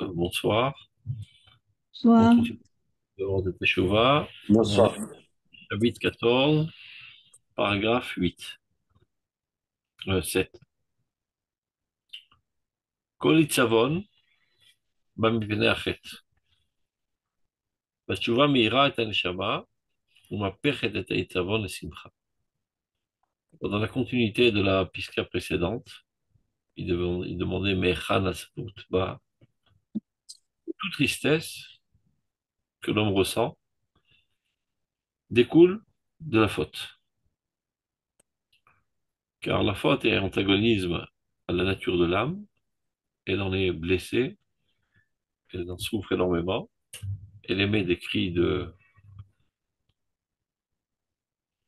Bonsoir. On Soit, continue de de Teshuvah, Bonsoir. chapitre 14, paragraphe 8, 7. Kol itzavon במבנה החטא. והתשובה מאירה את הנשמה ומהפכת את העיצבון לשמחה. Dans la continuité de la pisca précédente, il demandait Mechan Asfut, bah, toute tristesse que l'homme ressent découle de la faute. Car la faute est antagonisme à la nature de l'âme, elle en est blessée, elle en souffre énormément, elle émet des cris de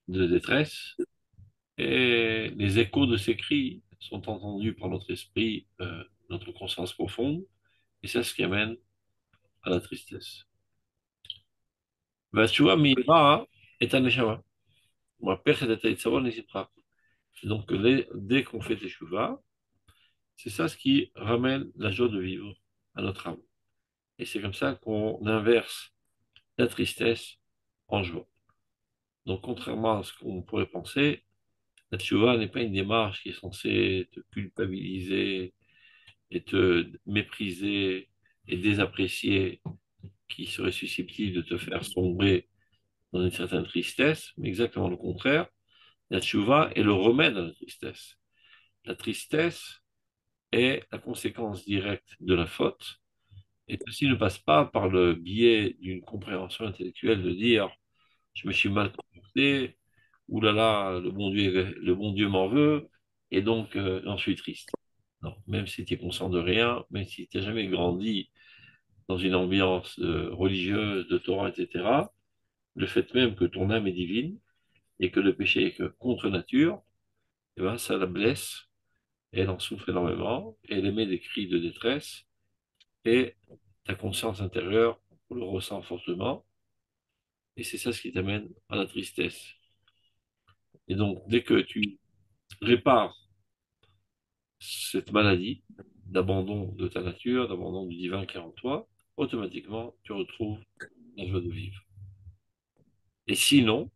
détresse, et les échos de ces cris sont entendus par notre esprit, notre conscience profonde, et c'est ce qui amène à la tristesse. והתשובה מאירה את הנשמה. מהפכת את היצרון לשמחה. Donc, dès qu'on fait teshuva, c'est ça ce qui ramène la joie de vivre à notre âme. Et c'est comme ça qu'on inverse la tristesse en joie. Donc, contrairement à ce qu'on pourrait penser, la teshuva n'est pas une démarche qui est censée te culpabiliser et te mépriser et désapprécier, qui serait susceptible de te faire sombrer dans une certaine tristesse, mais exactement le contraire. La tchouva est le remède à la tristesse. La tristesse est la conséquence directe de la faute, et ceci ne passe pas par le biais d'une compréhension intellectuelle de dire je me suis mal comporté, ou là là, le bon Dieu m'en veut, et donc j'en suis triste. Non, même si tu es conscient de rien, même si tu n'as jamais grandi dans une ambiance religieuse, de Torah, etc., le fait même que ton âme est divine et que le péché est que contre nature, eh ben, ça la blesse, et elle en souffre énormément, et elle émet des cris de détresse, et ta conscience intérieure le ressent fortement, et c'est ça ce qui t'amène à la tristesse. Et donc, dès que tu répares cette maladie d'abandon de ta nature, d'abandon du divin qui est en toi, automatiquement, tu retrouves la joie de vivre. Et sinon,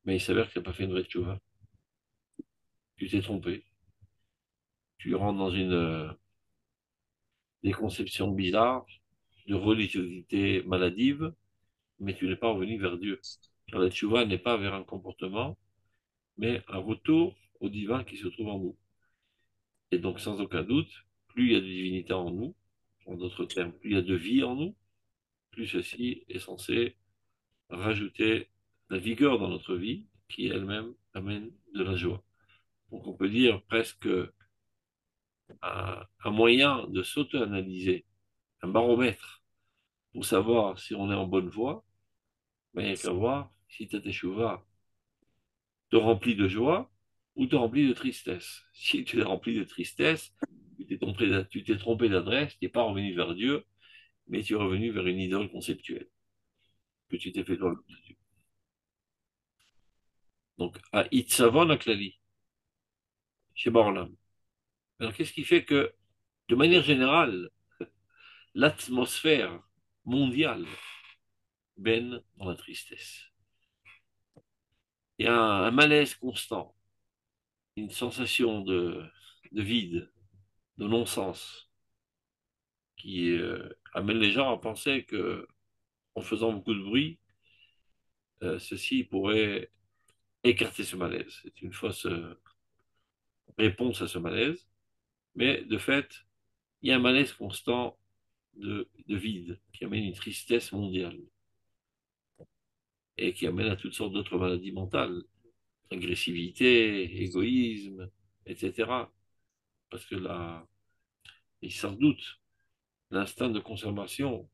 mais il s'avère que tu n'as pas fait une vraie tchouva. Tu t'es trompé. Tu rentres dans des conceptions bizarres de religiosité maladive, mais tu n'es pas revenu vers Dieu. Car la tchouva n'est pas vers un comportement, mais un retour au divin qui se trouve en nous. Et donc, sans aucun doute, plus il y a de divinité en nous, en d'autres termes, plus il y a de vie en nous, plus ceci est censé rajouter la vigueur dans notre vie, qui elle-même amène de la joie. Donc, on peut dire presque un moyen de s'auto-analyser, un baromètre pour savoir si on est en bonne voie, ben, il n'y a qu'à voir si ta teshuva te remplit de joie ou te remplit de tristesse. Si tu es rempli de tristesse, tu t'es trompé d'adresse, tu n'es pas revenu vers Dieu, mais tu es revenu vers une idole conceptuelle que tu t'es fait toi-même. Donc, à Itzavon Aklali, chez Barlam. Alors, qu'est-ce qui fait que, de manière générale, l'atmosphère mondiale baigne dans la tristesse? Il y a un malaise constant, une sensation de vide, de non-sens, qui amène les gens à penser que, en faisant beaucoup de bruit, ceci pourrait écarter ce malaise. C'est une fausse réponse à ce malaise, mais de fait, il y a un malaise constant de vide qui amène une tristesse mondiale et qui amène à toutes sortes d'autres maladies mentales, agressivité, égoïsme, etc. Parce que là, et sans doute, l'instinct de conservation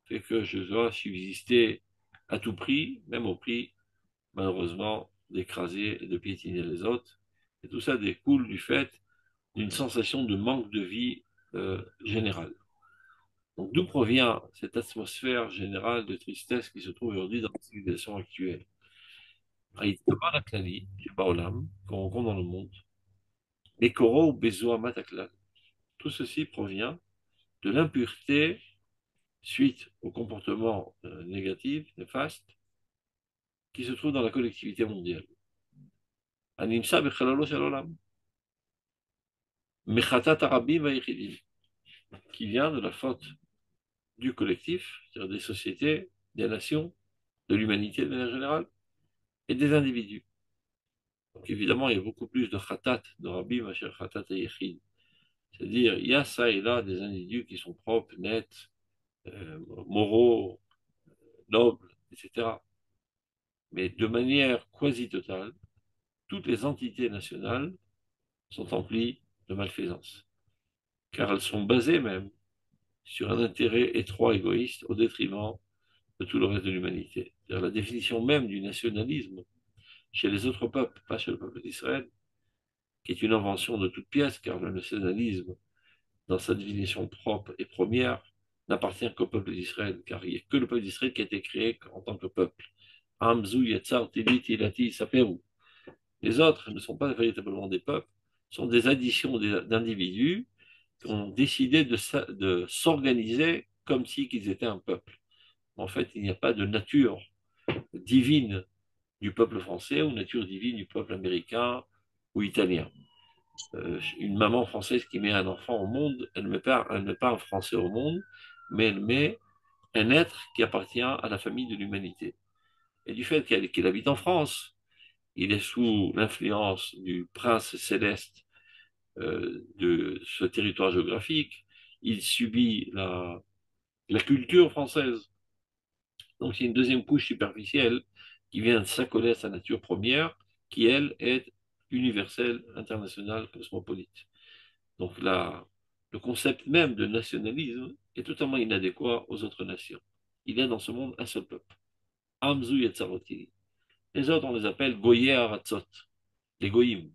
fait que je dois subsister à tout prix, même au prix, malheureusement, d'écraser et de piétiner les autres. Et tout ça découle du fait d'une sensation de manque de vie générale. Donc d'où provient cette atmosphère générale de tristesse qui se trouve aujourd'hui dans la civilisation actuelle? Qu'on rencontre dans le monde, mais Koro Bezoa Matakla. Tout ceci provient de l'impureté suite au comportement négatif, néfaste, qui se trouve dans la collectivité mondiale. Animsa bechalalo shel olam. Mechatat harabim vayichidim, qui vient de la faute du collectif, c'est-à-dire des sociétés, des nations, de l'humanité de manière générale, et des individus. Donc évidemment, il y a beaucoup plus de khatat, de rabbi, machin khatat et yechid. C'est-à-dire, il y a ça et là des individus qui sont propres, nets, moraux, nobles, etc. Mais de manière quasi totale, toutes les entités nationales sont emplies de malfaisance, car elles sont basées même sur un intérêt étroit, égoïste, au détriment de tout le reste de l'humanité. C'est-à-dire la définition même du nationalisme chez les autres peuples, pas chez le peuple d'Israël, qui est une invention de toute pièce, car le nationalisme, dans sa définition propre et première, n'appartient qu'au peuple d'Israël, car il n'y a que le peuple d'Israël qui a été créé en tant que peuple. Amzu, Yetzar, Tili, Tilati, Saperu. Les autres ne sont pas véritablement des peuples, sont des additions d'individus qui ont décidé de s'organiser comme si qu'ils étaient un peuple. En fait, il n'y a pas de nature divine du peuple français ou nature divine du peuple américain ou italien. Une maman française qui met un enfant au monde, elle ne met pas un Français au monde, mais elle met un être qui appartient à la famille de l'humanité. Et du fait qu'il habite en France, il est sous l'influence du prince céleste de ce territoire géographique, il subit la culture française. Donc il y a une deuxième couche superficielle qui vient s'accoler à sa nature première, qui elle est universelle, internationale, cosmopolite. Donc là, le concept même de nationalisme est totalement inadéquat aux autres nations. Il y a dans ce monde un seul peuple. Amzu Yetzarotili. Les autres, on les appelle Goyé Aratzot, les Goïm.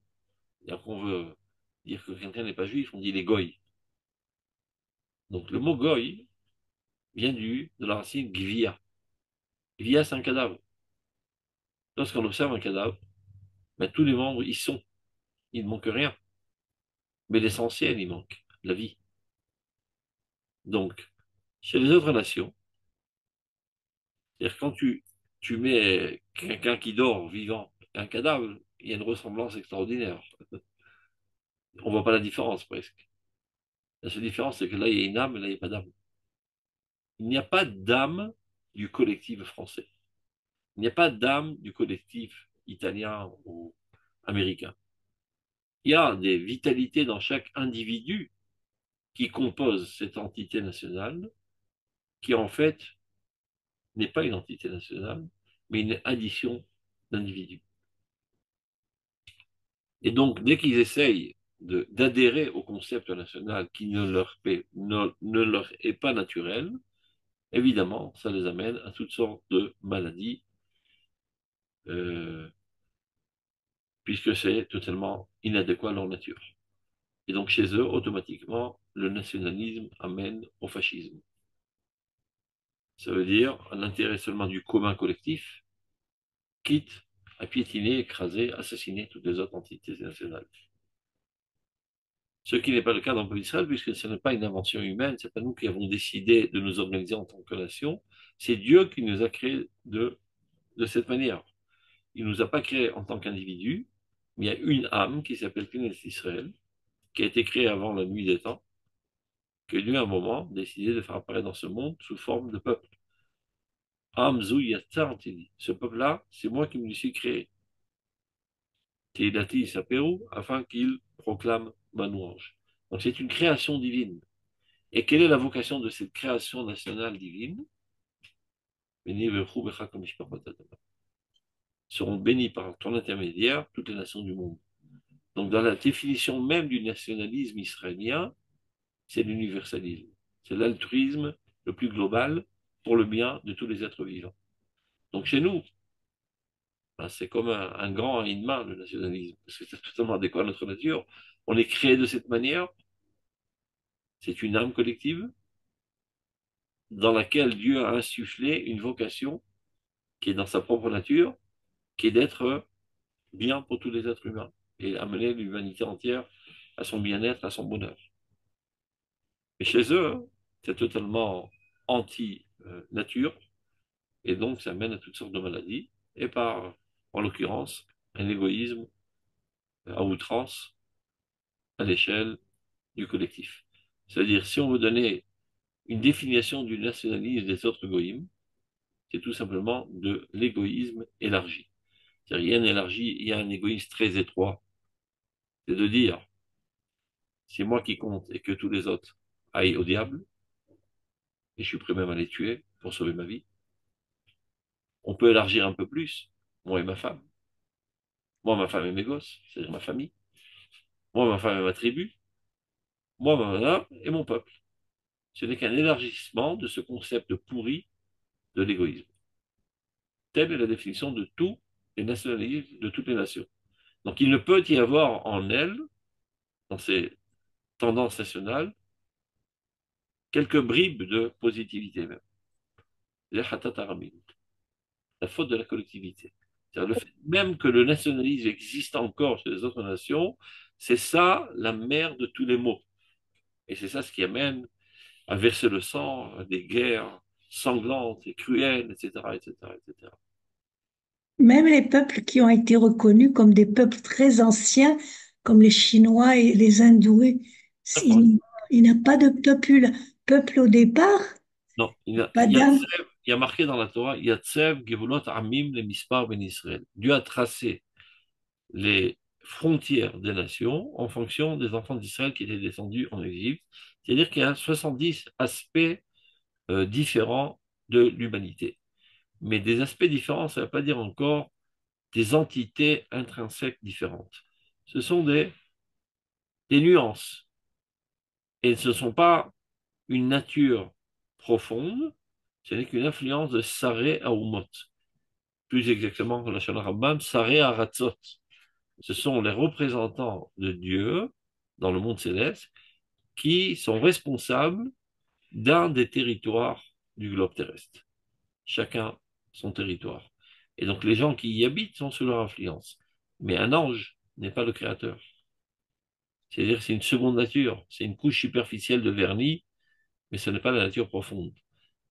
Et qu'on veut dire que quelqu'un n'est pas juif, on dit les Goy. Donc le mot Goy vient de la racine Gvia. Gvia, c'est un cadavre. Lorsqu'on observe un cadavre, ben, tous les membres y sont. Il ne manque rien. Mais l'essentiel, il manque, la vie. Donc, chez les autres nations, c'est-à-dire quand tu mets quelqu'un qui dort vivant et un cadavre, il y a une ressemblance extraordinaire. On ne voit pas la différence presque. La seule différence, c'est que là, il y a une âme et là, il n'y a pas d'âme. Il n'y a pas d'âme du collectif français. Il n'y a pas d'âme du collectif italien ou américain. Il y a des vitalités dans chaque individu qui compose cette entité nationale, qui en fait n'est pas une entité nationale, mais une addition d'individus. Et donc, dès qu'ils essayent d'adhérer au concept national qui ne leur est pas naturel, évidemment, ça les amène à toutes sortes de maladies, euh, puisque c'est totalement inadéquat à leur nature. Et donc, chez eux, automatiquement, le nationalisme amène au fascisme. Ça veut dire un intérêt seulement du commun collectif, quitte à piétiner, écraser, assassiner toutes les autres entités nationales. Ce qui n'est pas le cas dans le peuple d'Israël, puisque ce n'est pas une invention humaine, ce n'est pas nous qui avons décidé de nous organiser en tant que nation, c'est Dieu qui nous a créés de cette manière. Il ne nous a pas créés en tant qu'individus, mais il y a une âme qui s'appelle Knesset Israël, qui a été créée avant la nuit des temps, que Dieu, à un moment, a décidé de faire apparaître dans ce monde sous forme de peuple. Amzou Yatzar, ce peuple-là, c'est moi qui me le suis créé. Teilati Saperu, afin qu'il proclame ma louange. Donc c'est une création divine. Et quelle est la vocation de cette création nationale divine? Seront bénis par ton intermédiaire toutes les nations du monde. Donc dans la définition même du nationalisme israélien, c'est l'universalisme. C'est l'altruisme le plus global pour le bien de tous les êtres vivants. Donc chez nous, ben, c'est comme un grand à une main, le nationalisme, parce que c'est totalement adéquat à notre nature. On est créé de cette manière, c'est une âme collective dans laquelle Dieu a insufflé une vocation qui est dans sa propre nature, qui est d'être bien pour tous les êtres humains et amener l'humanité entière à son bien-être, à son bonheur. Et chez eux, c'est totalement anti-nature, et donc ça mène à toutes sortes de maladies, et en l'occurrence, un égoïsme à outrance à l'échelle du collectif. C'est-à-dire, si on veut donner une définition du nationalisme des autres goïms, c'est tout simplement de l'égoïsme élargi. C'est-à-dire, il y a un égoïsme très étroit, c'est de dire, c'est moi qui compte et que tous les autres aillent au diable, et je suis prêt même à les tuer pour sauver ma vie. On peut élargir un peu plus, moi et ma femme. Moi, ma femme et mes gosses, c'est-à-dire ma famille. Moi, ma femme et ma tribu. Moi, ma nana et mon peuple. Ce n'est qu'un élargissement de ce concept pourri de l'égoïsme. Telle est la définition de tous les nationalismes, de toutes les nations. Donc il ne peut y avoir en elles, dans ces tendances nationales, quelques bribes de positivité même. La faute de la collectivité. C'est-à-dire le fait même que le nationalisme existe encore chez les autres nations, c'est ça la mère de tous les maux. Et c'est ça ce qui amène à verser le sang, à des guerres sanglantes et cruelles, etc., etc., etc. Même les peuples qui ont été reconnus comme des peuples très anciens, comme les Chinois et les Hindous, il, il n'y a pas de peuple au départ, Non, pas d'âme. Il y a marqué dans la Torah, Yatsev Gevulot Amim le Mispar Ben Israël. Dieu a tracé les frontières des nations en fonction des enfants d'Israël qui étaient descendus en Égypte. C'est-à-dire qu'il y a 70 aspects différents de l'humanité. Mais des aspects différents, ça ne veut pas dire encore des entités intrinsèques différentes. Ce sont des nuances. Et ce ne sont pas une nature profonde, ce n'est qu'une influence de Saré à Umot. Plus exactement que la Shana Rambam, Saré à Ratzot. Ce sont les représentants de Dieu dans le monde céleste qui sont responsables d'un des territoires du globe terrestre. Chacun son territoire. Et donc les gens qui y habitent sont sous leur influence. Mais un ange n'est pas le créateur. C'est-à-dire que c'est une seconde nature, c'est une couche superficielle de vernis, mais ce n'est pas la nature profonde.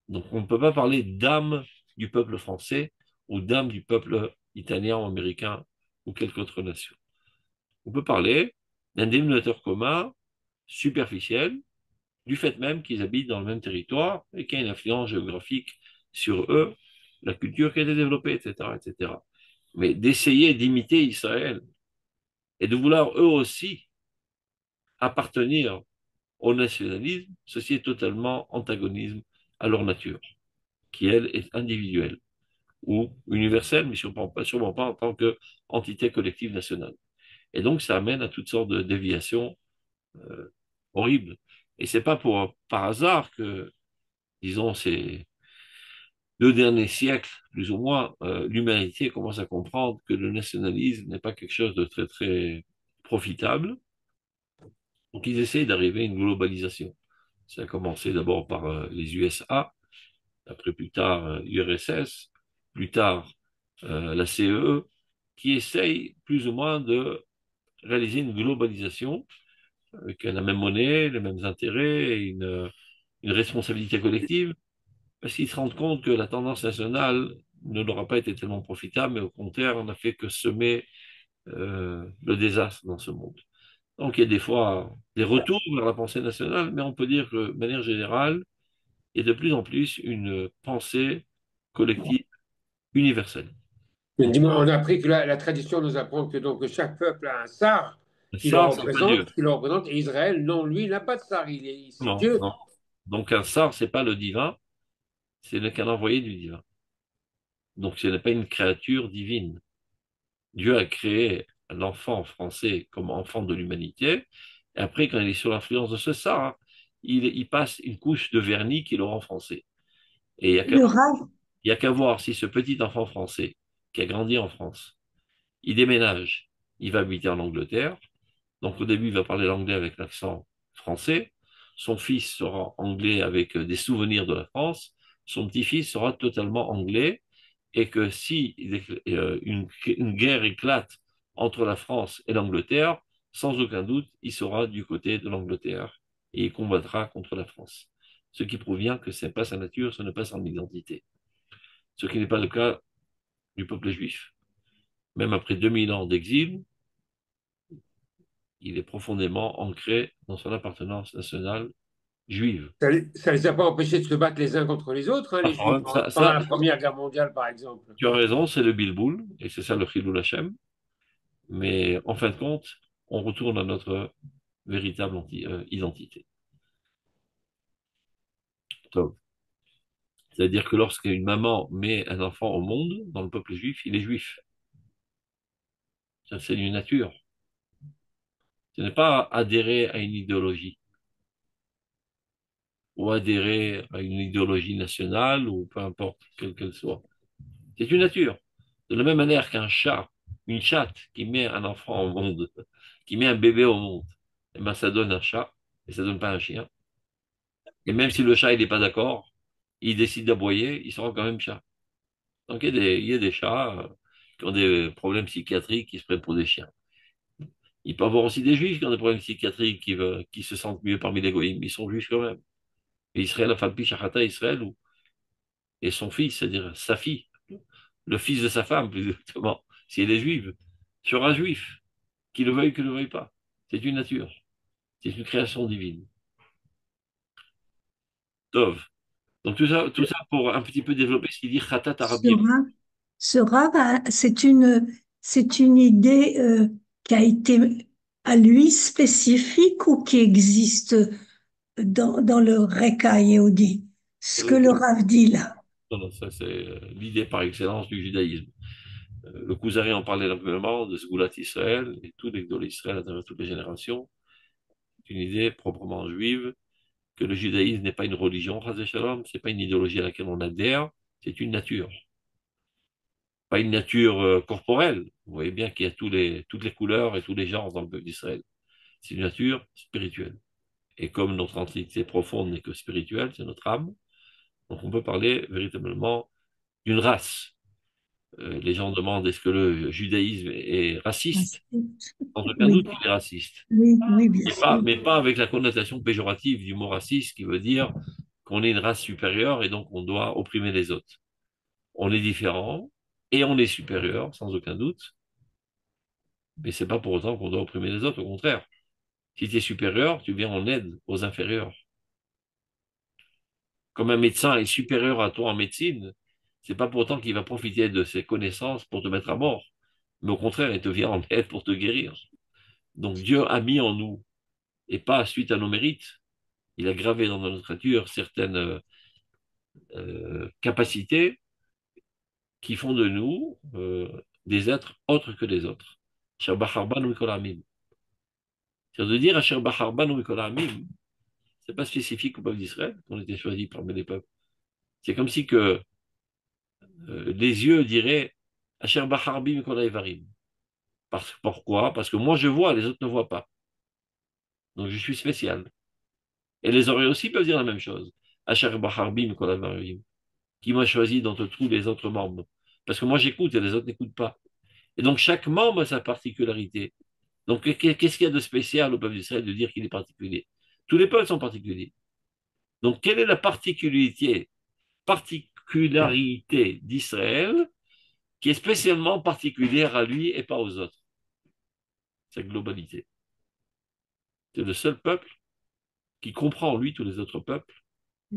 Donc on ne peut pas parler d'âme du peuple français ou d'âme du peuple italien ou américain ou quelque autre nation. On peut parler d'un dénominateur commun superficiel du fait même qu'ils habitent dans le même territoire et qu'il y a une influence géographique sur eux, la culture qui a été développée, etc., etc. Mais d'essayer d'imiter Israël et de vouloir eux aussi appartenir au nationalisme, ceci est totalement antagonisme à leur nature, qui elle est individuelle ou universelle, mais sûrement pas en tant qu'entité collective nationale. Et donc ça amène à toutes sortes de déviations horribles. Et c'est pas par hasard que, disons, ces 2 derniers siècles, plus ou moins, l'humanité commence à comprendre que le nationalisme n'est pas quelque chose de très, très profitable. Donc, ils essayent d'arriver à une globalisation. Ça a commencé d'abord par les USA, après plus tard l'URSS, plus tard la CEE, qui essayent plus ou moins de réaliser une globalisation avec la même monnaie, les mêmes intérêts et une responsabilité collective, parce qu'ils se rendent compte que la tendance nationale ne leur a pas été tellement profitable, mais au contraire, on n'a fait que semer le désastre dans ce monde. Donc, il y a des fois des retours vers la pensée nationale, mais on peut dire que, de manière générale, il y a de plus en plus une pensée collective universelle. Mais dis-moi, on a appris que la tradition nous apprend que donc chaque peuple a un sar Ça, c'est pas Dieu. qui le représente, et Israël, non, lui, il n'a pas de sar, c'est Non, Dieu. non. Donc, un sar, c'est pas le divin, c'est qu'un envoyé du divin. Donc, ce n'est pas une créature divine. Dieu a créé l'enfant français comme enfant de l'humanité, et après, quand il est sous l'influence de ce sar, il passe une couche de vernis qui le rend français. Et Le rage, il y a qu'à voir si ce petit enfant français, qui a grandi en France, il déménage, il va habiter en Angleterre. Donc au début, il va parler l'anglais avec l'accent français. Son fils sera anglais avec des souvenirs de la France. Son petit-fils sera totalement anglais. Et que si une guerre éclate entre la France et l'Angleterre, sans aucun doute, il sera du côté de l'Angleterre et il combattra contre la France. ce qui provient que ce n'est pas sa nature, ce n'est pas son identité. Ce qui n'est pas le cas du peuple juif. Même après 2000 ans d'exil, il est profondément ancré dans son appartenance nationale juive. Ça les a pas empêchés de se battre les uns contre les autres, hein, les Juifs, pendant la Première Guerre mondiale, par exemple. Tu as raison, c'est le bilboul, et c'est ça le chilul Hashem. Mais en fin de compte, on retourne à notre véritable identité. Donc, c'est-à-dire que lorsqu'une maman met un enfant au monde, dans le peuple juif, il est juif. Ça, c'est une nature. Ce n'est pas adhérer à une idéologie ou adhérer à une idéologie nationale ou peu importe quelle qu'elle soit. C'est une nature. De la même manière qu'un chat, une chatte qui met un enfant au monde, qui met un bébé au monde, eh ben, ça donne un chat et ça donne pas un chien. Et même si le chat il n'est pas d'accord, il décide d'aboyer, il sera quand même chat. Donc il y a des chats qui ont des problèmes psychiatriques qui se prennent pour des chiens. Il peut y avoir aussi des juifs qui ont des problèmes psychiatriques qui se sentent mieux parmi les goïms. Ils sont juifs quand même. Et Israël, la femme Shachata Israël, et son fils, c'est-à-dire sa fille, le fils de sa femme, plus exactement, si elle est juive, sera juif, qu'il le veuille ou qu'il ne le veuille pas. C'est une nature. C'est une création divine. Tov. Donc tout ça pour un petit peu développer ce qu'il dit Khatat Arabim. C'est une idée qui a été à lui spécifique ou qui existe dans le Reka Yehudi. Ce que le Rav dit là. Non, non, ça c'est l'idée par excellence du judaïsme. Le Kuzari en parlait largement de Sgoulat Israël et tous les Gdol Israël à travers toutes les générations. C'est une idée proprement juive que le judaïsme n'est pas une religion, Chazé Shalom, c'est pas une idéologie à laquelle on adhère, c'est une nature. Pas une nature corporelle. Vous voyez bien qu'il y a toutes les couleurs et tous les genres dans le peuple d'Israël. C'est une nature spirituelle. Et comme notre entité profonde n'est que spirituelle, c'est notre âme, donc on peut parler véritablement d'une race. Les gens demandent est-ce que le judaïsme est raciste? Sans aucun Oui, doute qu'il est raciste. oui, oui, bien sûr. Mais pas avec la connotation péjorative du mot raciste qui veut dire qu'on est une race supérieure et donc on doit opprimer les autres. On est différent et on est supérieur, sans aucun doute, mais c'est pas pour autant qu'on doit opprimer les autres, au contraire. Si tu es supérieur, tu viens en aide aux inférieurs. Comme un médecin est supérieur à toi en médecine, c'est pas pour autant qu'il va profiter de ses connaissances pour te mettre à mort, mais au contraire, il te vient en aide pour te guérir. Donc Dieu a mis en nous, et pas suite à nos mérites, il a gravé dans notre nature certaines capacités qui font de nous des êtres autres que les autres. Shabbat ou Kolamim. C'est-à-dire de dire Asher Bacharban ou Kolamim, c'est pas spécifique au peuple d'Israël qu'on était choisi parmi les peuples. C'est comme si que les yeux diraient Asher Bacharbim Kolaevarim. Pourquoi? Parce que moi je vois, les autres ne voient pas. Donc je suis spécial. Et les oreilles aussi peuvent dire la même chose. Asher Bacharbim Kolaevarim. Qui m'a choisi d'entre tous les autres membres. Parce que moi j'écoute et les autres n'écoutent pas. Et donc chaque membre a sa particularité. Donc qu'est-ce qu'il y a de spécial au peuple d'Israël de dire qu'il est particulier? Tous les peuples sont particuliers. Donc quelle est la particularité d'Israël qui est spécialement particulière à lui et pas aux autres? Sa globalité. C'est le seul peuple qui comprend en lui tous les autres peuples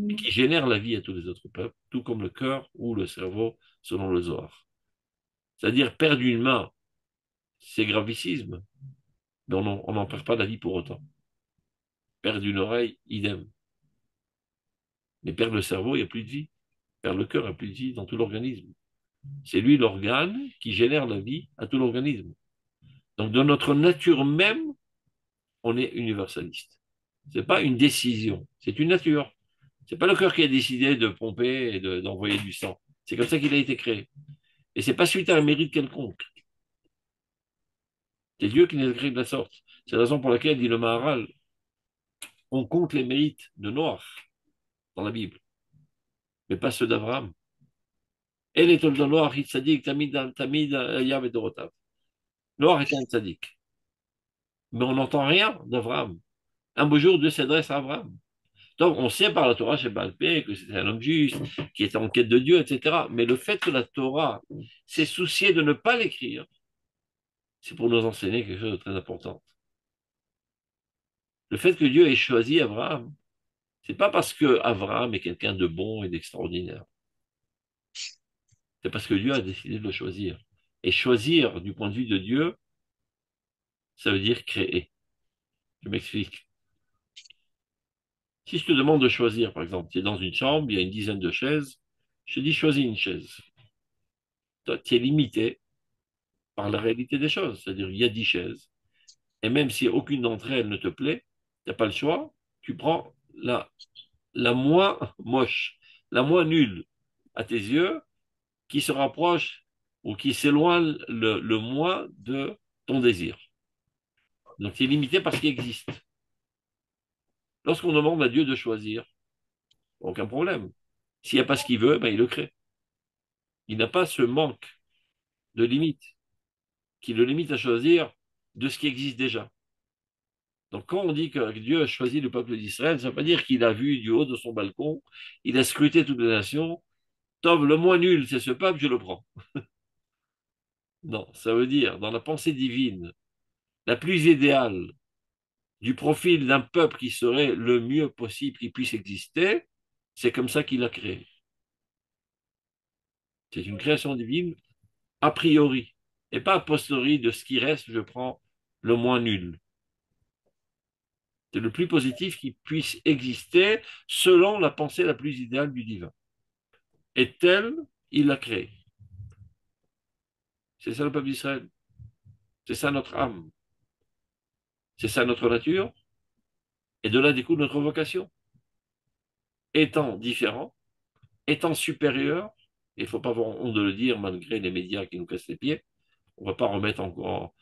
et qui génère la vie à tous les autres peuples, tout comme le cœur ou le cerveau selon le Zohar. C'est-à-dire perdre une main, c'est gravicisme, mais on n'en perd pas la vie pour autant. Perdre une oreille, idem. Mais perdre le cerveau, il n'y a plus de vie. Perdre le cœur, il n'y a plus de vie dans tout l'organisme. C'est lui l'organe qui génère la vie à tout l'organisme. Donc, dans notre nature même, on est universaliste. Ce n'est pas une décision, c'est une nature. Ce n'est pas le cœur qui a décidé de pomper et d'envoyer du sang. C'est comme ça qu'il a été créé. Et ce n'est pas suite à un mérite quelconque. C'est Dieu qui nous a créé de la sorte. C'est la raison pour laquelle, dit le Maharal, on compte les mérites de Noach dans la Bible, mais pas ceux d'Abraham. Et les de Noach, il tzadik, tamid, yav et dorotav. Noach était un tzadik. Mais on n'entend rien d'Abraham. Un beau jour, Dieu s'adresse à Abraham. Donc, on sait par la Torah chez Baal Pé que c'était un homme juste, qui était en quête de Dieu, etc. Mais le fait que la Torah s'est souciée de ne pas l'écrire, c'est pour nous enseigner quelque chose de très important. Le fait que Dieu ait choisi Abraham, c'est pas parce que Abraham est quelqu'un de bon et d'extraordinaire. C'est parce que Dieu a décidé de le choisir. Et choisir, du point de vue de Dieu, ça veut dire créer. Je m'explique. Si je te demande de choisir, par exemple, tu es dans une chambre, il y a une dizaine de chaises, je te dis choisis une chaise. Toi, tu es limité par la réalité des choses. C'est-à-dire, il y a 10 chaises. Et même si aucune d'entre elles ne te plaît, tu n'as pas le choix, tu prends la moins moche, la moins nulle à tes yeux, qui se rapproche ou qui s'éloigne le moins de ton désir. Donc, tu es limité par ce qui existe. Lorsqu'on demande à Dieu de choisir, aucun problème. S'il n'y a pas ce qu'il veut, ben, il le crée. Il n'a pas ce manque de limite qui le limite à choisir de ce qui existe déjà. Donc quand on dit que Dieu a choisi le peuple d'Israël, ça ne veut pas dire qu'il a vu du haut de son balcon, il a scruté toutes les nations, Tov, le moins nul, c'est ce peuple, je le prends. Non, ça veut dire, dans la pensée divine, la plus idéale du profil d'un peuple qui serait le mieux possible qui puisse exister, c'est comme ça qu'il a créé. C'est une création divine a priori, et pas a posteriori de ce qui reste, je prends le moins nul. C'est le plus positif qui puisse exister selon la pensée la plus idéale du divin. Et tel, il l'a créé. C'est ça le peuple d'Israël. C'est ça notre âme. C'est ça notre nature. Et de là découle notre vocation. Étant différent, étant supérieur, il ne faut pas avoir honte de le dire malgré les médias qui nous cassent les pieds, on ne va pas remettre en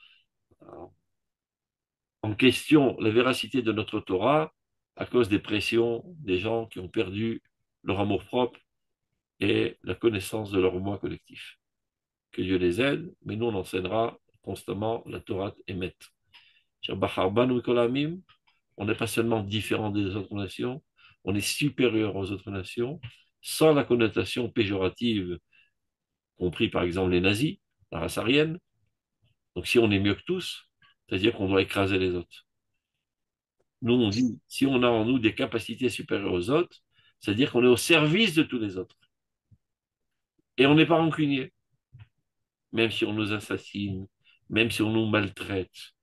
question la véracité de notre Torah à cause des pressions des gens qui ont perdu leur amour-propre et la connaissance de leur moi collectif. Que Dieu les aide, mais nous on enseignera constamment la Torah émet. On n'est pas seulement différent des autres nations, on est supérieur aux autres nations, sans la connotation péjorative, compris par exemple les nazis, la race aryenne. Donc si on est mieux que tous, c'est-à-dire qu'on doit écraser les autres. Nous, on dit, si on a en nous des capacités supérieures aux autres, c'est-à-dire qu'on est au service de tous les autres. Et on n'est pas rancunier, même si on nous assassine, même si on nous maltraite,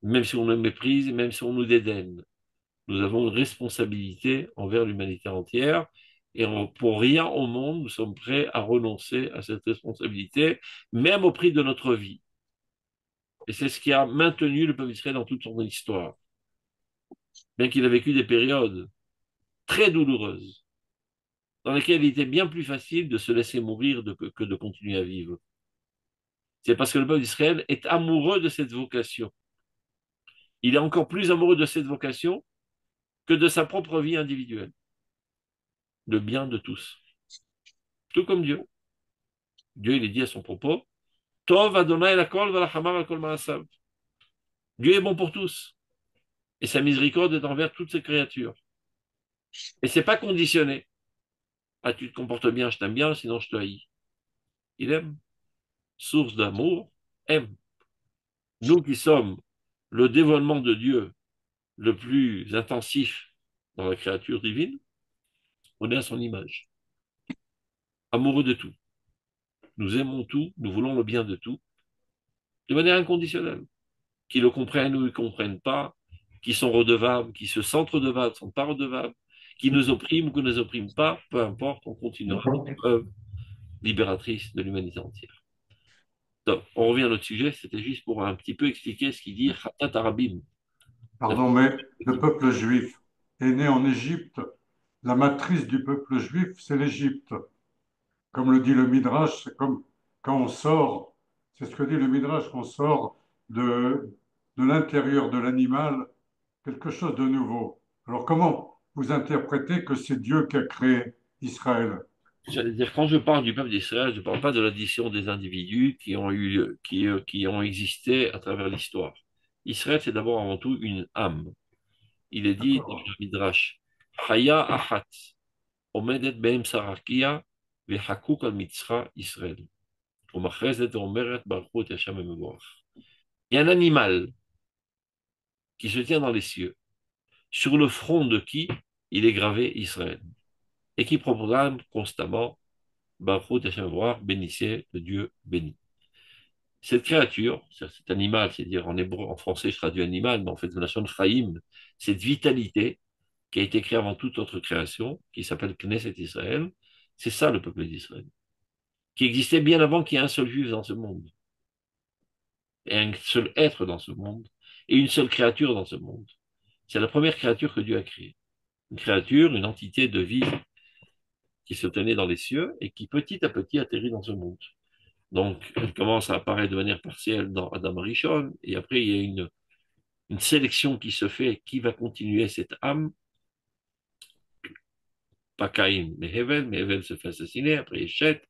même si on nous méprise, même si on nous dédaigne. Nous avons une responsabilité envers l'humanité entière et pour rien au monde, nous sommes prêts à renoncer à cette responsabilité, même au prix de notre vie. Et c'est ce qui a maintenu le peuple d'Israël dans toute son histoire. Bien qu'il a vécu des périodes très douloureuses, dans lesquelles il était bien plus facile de se laisser mourir que de continuer à vivre. C'est parce que le peuple d'Israël est amoureux de cette vocation. Il est encore plus amoureux de cette vocation que de sa propre vie individuelle, le bien de tous. Tout comme Dieu. Dieu, il est dit à son propos, Tov Adonai lakol v'lachamar al kol ma'asav. Dieu est bon pour tous. Et sa miséricorde est envers toutes ses créatures. Et c'est pas conditionné. Ah, tu te comportes bien, je t'aime bien, sinon je te haïs. Il aime. Source d'amour, aime. Nous qui sommes le dévoilement de Dieu le plus intensif dans la créature divine, on est à son image. Amoureux de tout. Nous aimons tout, nous voulons le bien de tout, de manière inconditionnelle. Qu'ils le comprennent ou ils ne comprennent pas, qui sont redevables, qui se sentent redevables, ne sont pas redevables, qui nous oppriment ou qui ne nous oppriment pas, peu importe, on continuera notre œuvre libératrice de l'humanité entière. Donc, on revient à notre sujet, c'était juste pour un petit peu expliquer ce qu'il dit Khatat Arabim. Pardon, mais le peuple juif est né en Égypte. La matrice du peuple juif, c'est l'Égypte. Comme le dit le Midrash, c'est comme quand on sort, c'est ce que dit le Midrash, qu'on sort de l'intérieur de l'animal quelque chose de nouveau. Alors comment vous interprétez que c'est Dieu qui a créé Israël? J'allais dire, quand je parle du peuple d'Israël, je ne parle pas de l'addition des individus qui ont existé à travers l'histoire. Israël, c'est d'abord avant tout une âme. Il est dit dans D'accord. le Midrash, Chaya achat, omedet be'emsa rakia, v'chakuk al mitzra Israël. Umachrezet omeret baruch hu et Hashem emevorach. Il y a un animal qui se tient dans les cieux, sur le front de qui il est gravé Israël, et qui proclame constamment Baruch hu et Hashem emevorach, bénissez le Dieu béni. Cette créature, cet animal, c'est-à-dire en hébreu, en français je traduis animal, mais en fait la nation de Chaim, cette vitalité qui a été créée avant toute autre création, qui s'appelle Knesset Israël, c'est ça le peuple d'Israël, qui existait bien avant qu'il y ait un seul juif dans ce monde, et un seul être dans ce monde, et une seule créature dans ce monde. C'est la première créature que Dieu a créée. Une créature, une entité de vie qui se tenait dans les cieux et qui petit à petit atterrit dans ce monde. Donc, elle commence à apparaître de manière partielle dans Adam Rishon, et après il y a une sélection qui se fait, qui va continuer cette âme, pas Caïn, mais Hevel se fait assassiner, après Echet,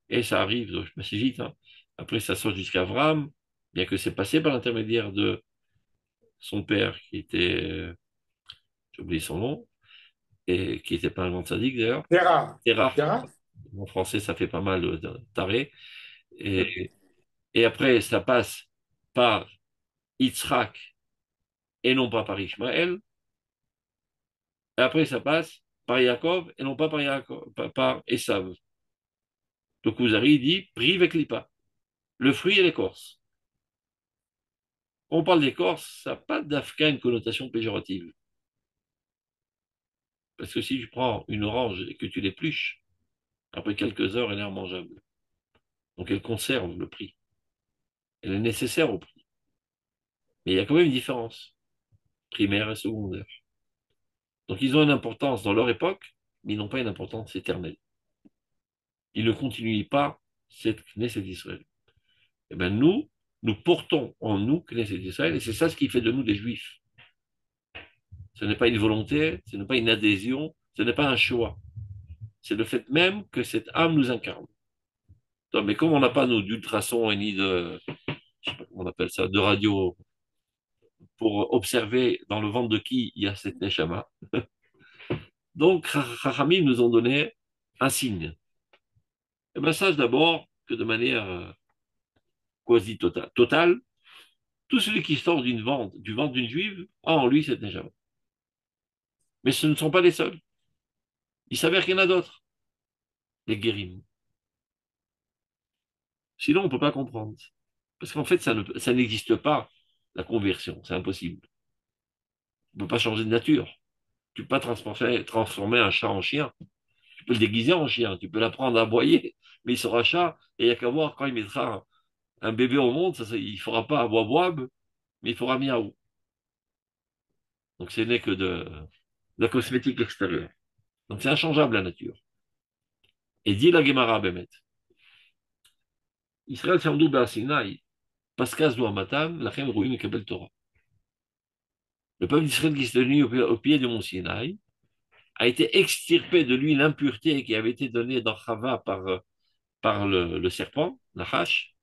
et ça arrive, je me suis vite, hein. Après ça sort jusqu'à Abraham, bien que c'est passé par l'intermédiaire de son père, qui était, j'ai oublié son nom, et qui n'était pas un grand sadique d'ailleurs, Terra. Terah. Terra. En français, ça fait pas mal de taré. Et, et après, ça passe par Yitzhak et non pas par Ishmaël. Et après, ça passe par Yaakov et non pas par, Yaakov, par Esav. Le Kuzari dit prive et clipa, le fruit et l'écorce. On parle d'écorce, ça n'a pas d'Afka une connotation péjorative. Parce que si tu prends une orange et que tu l'épluches, après quelques heures, elle est mangeable. Donc elle conserve le prix. Elle est nécessaire au prix. Mais il y a quand même une différence, primaire et secondaire. Donc ils ont une importance dans leur époque, mais ils n'ont pas une importance éternelle. Ils ne continuent pas cette Knesset d'Israël. Eh bien nous portons en nous Knesset d'Israël, et c'est ça ce qui fait de nous des Juifs. Ce n'est pas une volonté, ce n'est pas une adhésion, ce n'est pas un choix. C'est le fait même que cette âme nous incarne. Non, mais comme on n'a pas nous d'ultrasons et ni de, je sais pas comment on appelle ça, de radio pour observer dans le ventre de qui il y a cette Neshama, donc Chachamim nous ont donné un signe. Et bien sache d'abord que de manière quasi totale, tout celui qui sort du ventre d'une juive a en lui cette Neshama. Mais ce ne sont pas les seuls. Il s'avère qu'il y en a d'autres, les guérim. Sinon, on ne peut pas comprendre. Parce qu'en fait, ça n'existe pas, la conversion. C'est impossible. On ne peut pas changer de nature. Tu ne peux pas transformer un chat en chien. Tu peux le déguiser en chien. Tu peux l'apprendre à aboyer, mais il sera chat. Et il n'y a qu'à voir quand il mettra un bébé au monde, il ne fera pas wab, mais il fera miaou. Donc, ce n'est que de la cosmétique extérieure. Donc, c'est inchangeable, la nature. Et dit la Gemara Bemet. Israël Samdou Sinai, Pascal Matan, Lachem Ruim Kebel Torah. Le peuple d'Israël qui s'est tenu au pied du mont Sinaï a été extirpé de lui l'impureté qui avait été donnée dans Chava par le serpent, la hache,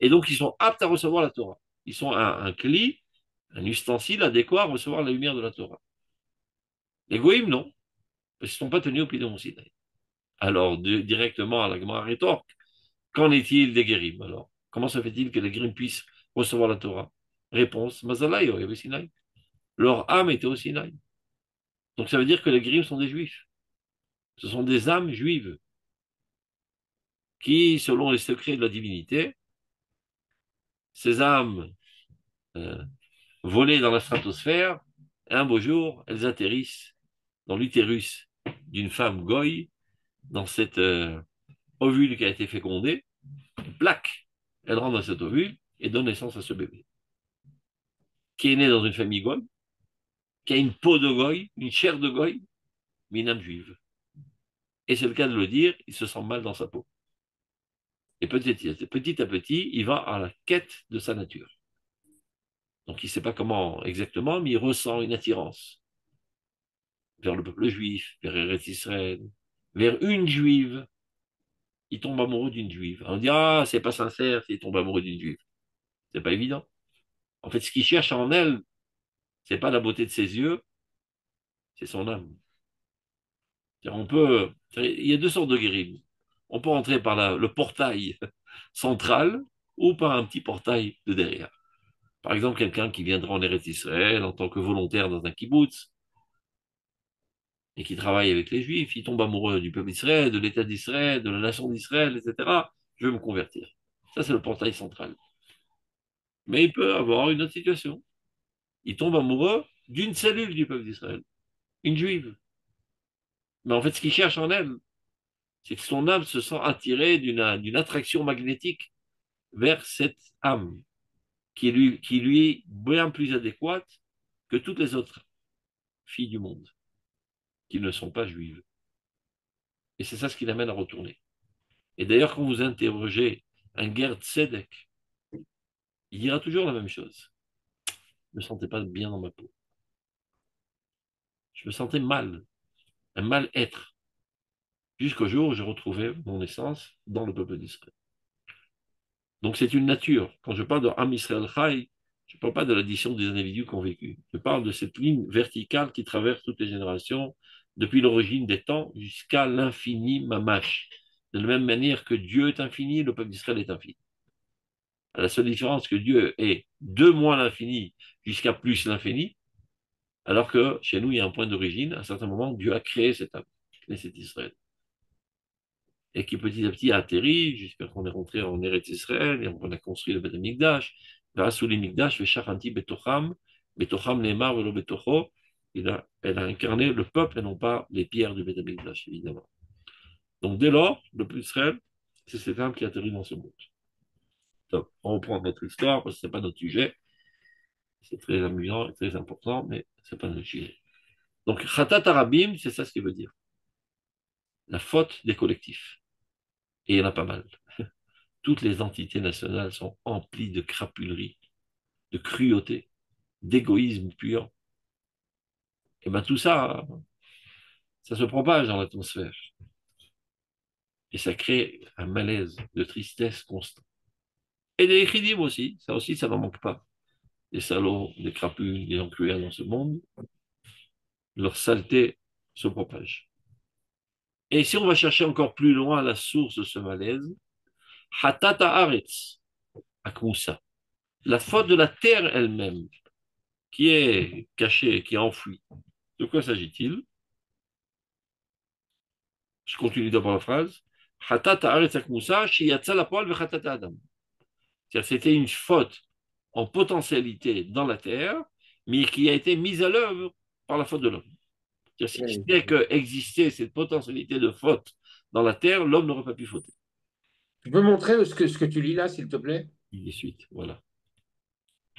et donc ils sont aptes à recevoir la Torah. Ils sont un cli, un ustensile adéquat à recevoir la lumière de la Torah. Les goïms, non, parce qu'ils ne sont pas tenus au pied du mont Sinaï. Alors, directement à la Gemara rétorque, qu'en est-il des guérim alors? Comment se fait-il que les guérim puissent recevoir la Torah? Réponse, Mazalaï, au Sinaï. Leur âme était au Sinaï. Donc ça veut dire que les guérim sont des juifs. Ce sont des âmes juives qui, selon les secrets de la divinité, ces âmes volées dans la stratosphère, un beau jour, elles atterrissent dans l'utérus d'une femme goy, dans cet ovule qui a été fécondé, plaque, elle rentre dans cet ovule et donne naissance à ce bébé, qui est né dans une famille goy, qui a une peau de goy, une chair de goy, mais une âme juive. Et c'est le cas de le dire, il se sent mal dans sa peau. Et petit à petit, il va à la quête de sa nature. Donc il ne sait pas comment exactement, mais il ressent une attirance vers le peuple juif, vers Eretz Israël, vers une juive. Il tombe amoureux d'une juive. On dit, ah, c'est pas sincère s'il tombe amoureux d'une juive. C'est pas évident. En fait, ce qu'il cherche en elle, c'est pas la beauté de ses yeux, c'est son âme. On peut, il y a deux sortes de guérilles. On peut rentrer par le portail central ou par un petit portail de derrière. Par exemple, quelqu'un qui viendra en Eretz Israël en tant que volontaire dans un kibbutz et qui travaille avec les Juifs, il tombe amoureux du peuple d'Israël, de l'État d'Israël, de la nation d'Israël, etc. Je vais me convertir. Ça, c'est le portail central. Mais il peut avoir une autre situation. Il tombe amoureux d'une cellule du peuple d'Israël, une juive. Mais en fait, ce qu'il cherche en elle, c'est que son âme se sent attirée d'une attraction magnétique vers cette âme qui lui est bien plus adéquate que toutes les autres filles du monde qui ne sont pas juives. Et c'est ça ce qui l'amène à retourner. Et d'ailleurs, quand vous interrogez un Ger Tzedek, il dira toujours la même chose. Je ne me sentais pas bien dans ma peau. Je me sentais mal, un mal-être, jusqu'au jour où j'ai retrouvé mon essence dans le peuple d'Israël. Donc c'est une nature. Quand je parle de Am Israël Chai, je ne parle pas de l'addition des individus qui ont vécu. Je parle de cette ligne verticale qui traverse toutes les générations, depuis l'origine des temps jusqu'à l'infini mamash. De la même manière que Dieu est infini, le peuple d'Israël est infini. La seule différence, c'est que Dieu est de moins l'infini jusqu'à plus l'infini, alors que chez nous, il y a un point d'origine. À un certain moment, Dieu a créé cet âme, cet Israël, et qui petit à petit a atterri jusqu'à qu'on est rentré en Eretz Israël et on a construit le Beth Amikdash. Grâce au Mikdash, Vesharanti Betocham, Betocham Neymar Velo Betocho, elle a incarné le peuple et non pas les pierres du Beth Amikdash, évidemment. Donc dès lors, le peuple d'Israël, c'est cette âme qui atterrit dans ce monde. Donc, on reprend notre histoire parce que ce n'est pas notre sujet. C'est très amusant et très important, mais ce n'est pas notre sujet. Donc, Khatat Arabim, c'est ça ce qu'il veut dire. La faute des collectifs. Et il y en a pas mal. Toutes les entités nationales sont emplies de crapulerie, de cruauté, d'égoïsme pur. Et bien tout ça, ça se propage dans l'atmosphère. Et ça crée un malaise de tristesse constant. Et des écridimes aussi, ça n'en manque pas. Des salauds, des crapules, des gens cruels dans ce monde, leur saleté se propage. Et si on va chercher encore plus loin la source de ce malaise, Hatata Haaretz, Akmoussa, la faute de la terre elle-même, qui est cachée, qui est enfouie. De quoi s'agit-il? Je continue d'abord la phrase. Hatata Haaretz Akmoussa, Shiyatza la poil Hatata Adam. C'était une faute en potentialité dans la terre, mais qui a été mise à l'œuvre par la faute de l'homme. Si c'était que existait cette potentialité de faute dans la terre, l'homme n'aurait pas pu fauter. Tu peux montrer ce que tu lis là, s'il te plaît? Il est suite, voilà.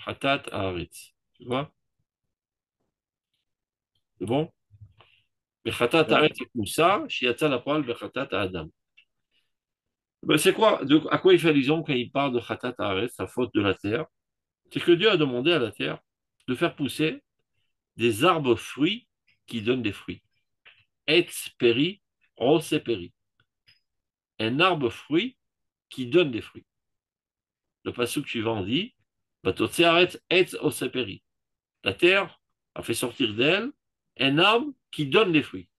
Hatat Haaretz. Tu vois? C'est bon? Bechatat Haaretz et Moussa, Shiatza la poil, Bechatat Adam. C'est quoi? À quoi il fait allusion quand il parle de Hatat Haaretz, la faute de la terre? C'est que Dieu a demandé à la terre de faire pousser des arbres fruits qui donnent des fruits. Etz peri, ose peri. Un arbre fruit qui donne des fruits. Le passage suivant dit, Vatotsearetz etz ose peri. La terre a fait sortir d'elle un arbre qui donne des fruits,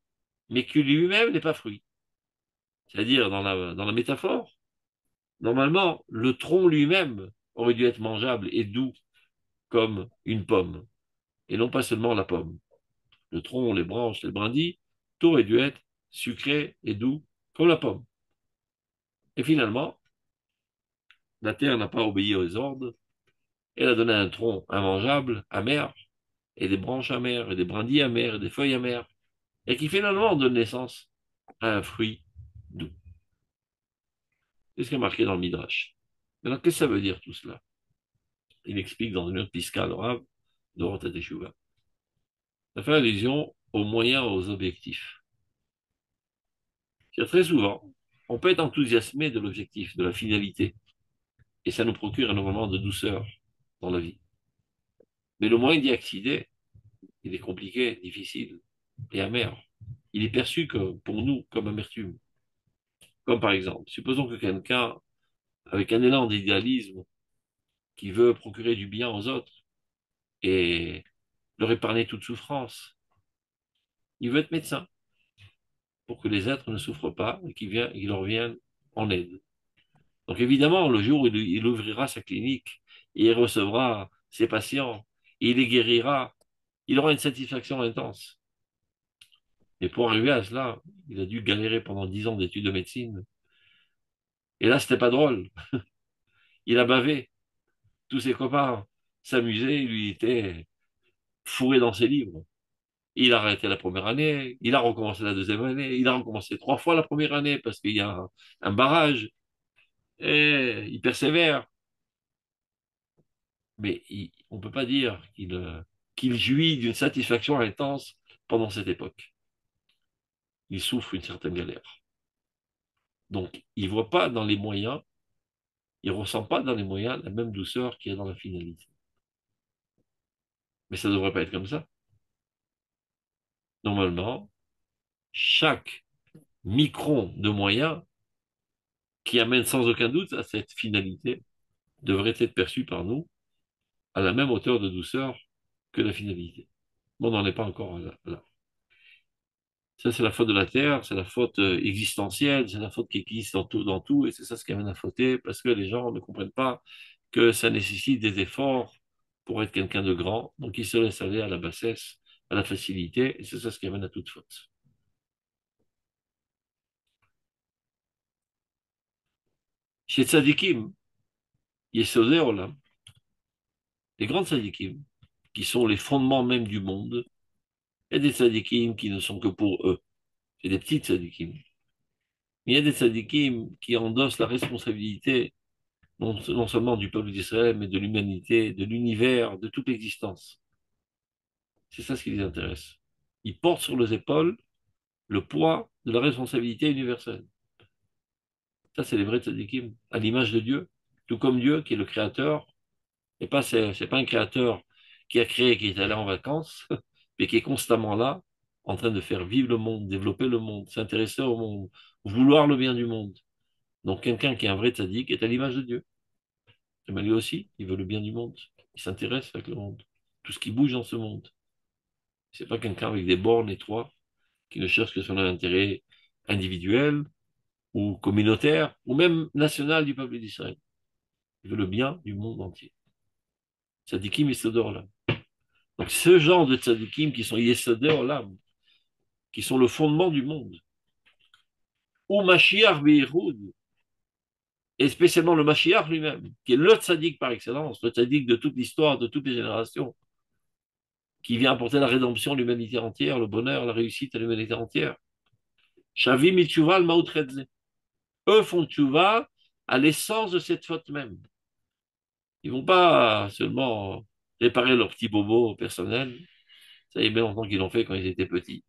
mais qui lui-même n'est pas fruit. C'est-à-dire, dans la métaphore, normalement, le tronc lui-même aurait dû être mangeable et doux comme une pomme, et non pas seulement la pomme. Le tronc, les branches, les brindilles, tout aurait dû être sucré et doux comme la pomme. Et finalement, la terre n'a pas obéi aux ordres, elle a donné un tronc immangeable, amer, et des branches amères, et des brindilles amères, et des feuilles amères, et qui finalement donne naissance à un fruit doux. C'est ce qui est marqué dans le Midrash. Maintenant, qu'est-ce que ça veut dire tout cela? Il explique dans une autre piscale arabe de Rotat Teshuva. Ça fait allusion aux moyens, aux objectifs. Très souvent, on peut être enthousiasmé de l'objectif, de la finalité, et ça nous procure un moment de douceur dans la vie. Mais le moyen d'y accéder, il est compliqué, difficile et amer. Il est perçu que, pour nous comme amertume. Comme par exemple, supposons que quelqu'un, avec un élan d'idéalisme, qui veut procurer du bien aux autres et leur épargner toute souffrance, Il veut être médecin pour que les êtres ne souffrent pas et qu'il leur vienne en aide. Donc évidemment, le jour où il ouvrira sa clinique, et il recevra ses patients, et il les guérira, il aura une satisfaction intense. Mais pour arriver à cela, il a dû galérer pendant 10 ans d'études de médecine. Et là, c'était pas drôle. Il a bavé. Tous ses copains s'amusaient, lui était fourré dans ses livres. Il a arrêté la première année, il a recommencé la deuxième année, il a recommencé 3 fois la première année parce qu'il y a un barrage, et il persévère. Mais on ne peut pas dire qu'il jouit d'une satisfaction intense pendant cette époque. Il souffre une certaine galère. Donc, il ne voit pas dans les moyens, il ne ressent pas dans les moyens la même douceur qu'il y a dans la finalité. Mais ça ne devrait pas être comme ça. Normalement, chaque micron de moyens qui amène sans aucun doute à cette finalité devrait être perçu par nous à la même hauteur de douceur que la finalité. Bon, on n'en est pas encore là. Ça, c'est la faute de la Terre, c'est la faute existentielle, c'est la faute qui existe dans tout, et c'est ça ce qui amène à fauter, parce que les gens ne comprennent pas que ça nécessite des efforts pour être quelqu'un de grand, donc ils se laissent aller à la bassesse, à la facilité, et c'est ça ce qui amène à toute faute. Chez Tzadikim, Yesodé Olam, les grands Tzadikim, qui sont les fondements même du monde, il y a des Tzadikim qui ne sont que pour eux, c'est des petits Tzadikim. Mais il y a des Tzadikim qui endossent la responsabilité non seulement du peuple d'Israël, mais de l'humanité, de l'univers, de toute l'existence. C'est ça ce qui les intéresse. Ils portent sur leurs épaules le poids de la responsabilité universelle. Ça, c'est les vrais tzadikim, à l'image de Dieu. Tout comme Dieu, qui est le créateur, et pas, c'est pas un créateur qui a créé, qui est allé en vacances, mais qui est constamment là, en train de faire vivre le monde, développer le monde, s'intéresser au monde, vouloir le bien du monde. Donc, quelqu'un qui est un vrai tzaddik est à l'image de Dieu. Et bien lui aussi, il veut le bien du monde. Il s'intéresse avec le monde. Tout ce qui bouge dans ce monde. C'est pas quelqu'un avec des bornes étroites qui ne cherche que son intérêt individuel ou communautaire ou même national du peuple d'Israël. Il veut le bien du monde entier. Tzadikim Yesodé Olam. Donc ce genre de tzadikim qui sont Yesodé Olam, qui sont le fondement du monde, ou Mashiach Be'ehoud, et spécialement le Mashiach lui-même, qui est le tzadik par excellence, le tzadik de toute l'histoire, de toutes les générations, qui vient apporter la rédemption à l'humanité entière, le bonheur, la réussite à l'humanité entière. Shavim Tshuva al Mautredze. Eux font Tshuva à l'essence de cette faute même. Ils vont pas seulement réparer leurs petits bobos personnels. Ça y est bien longtemps qu'ils l'ont fait quand ils étaient petits.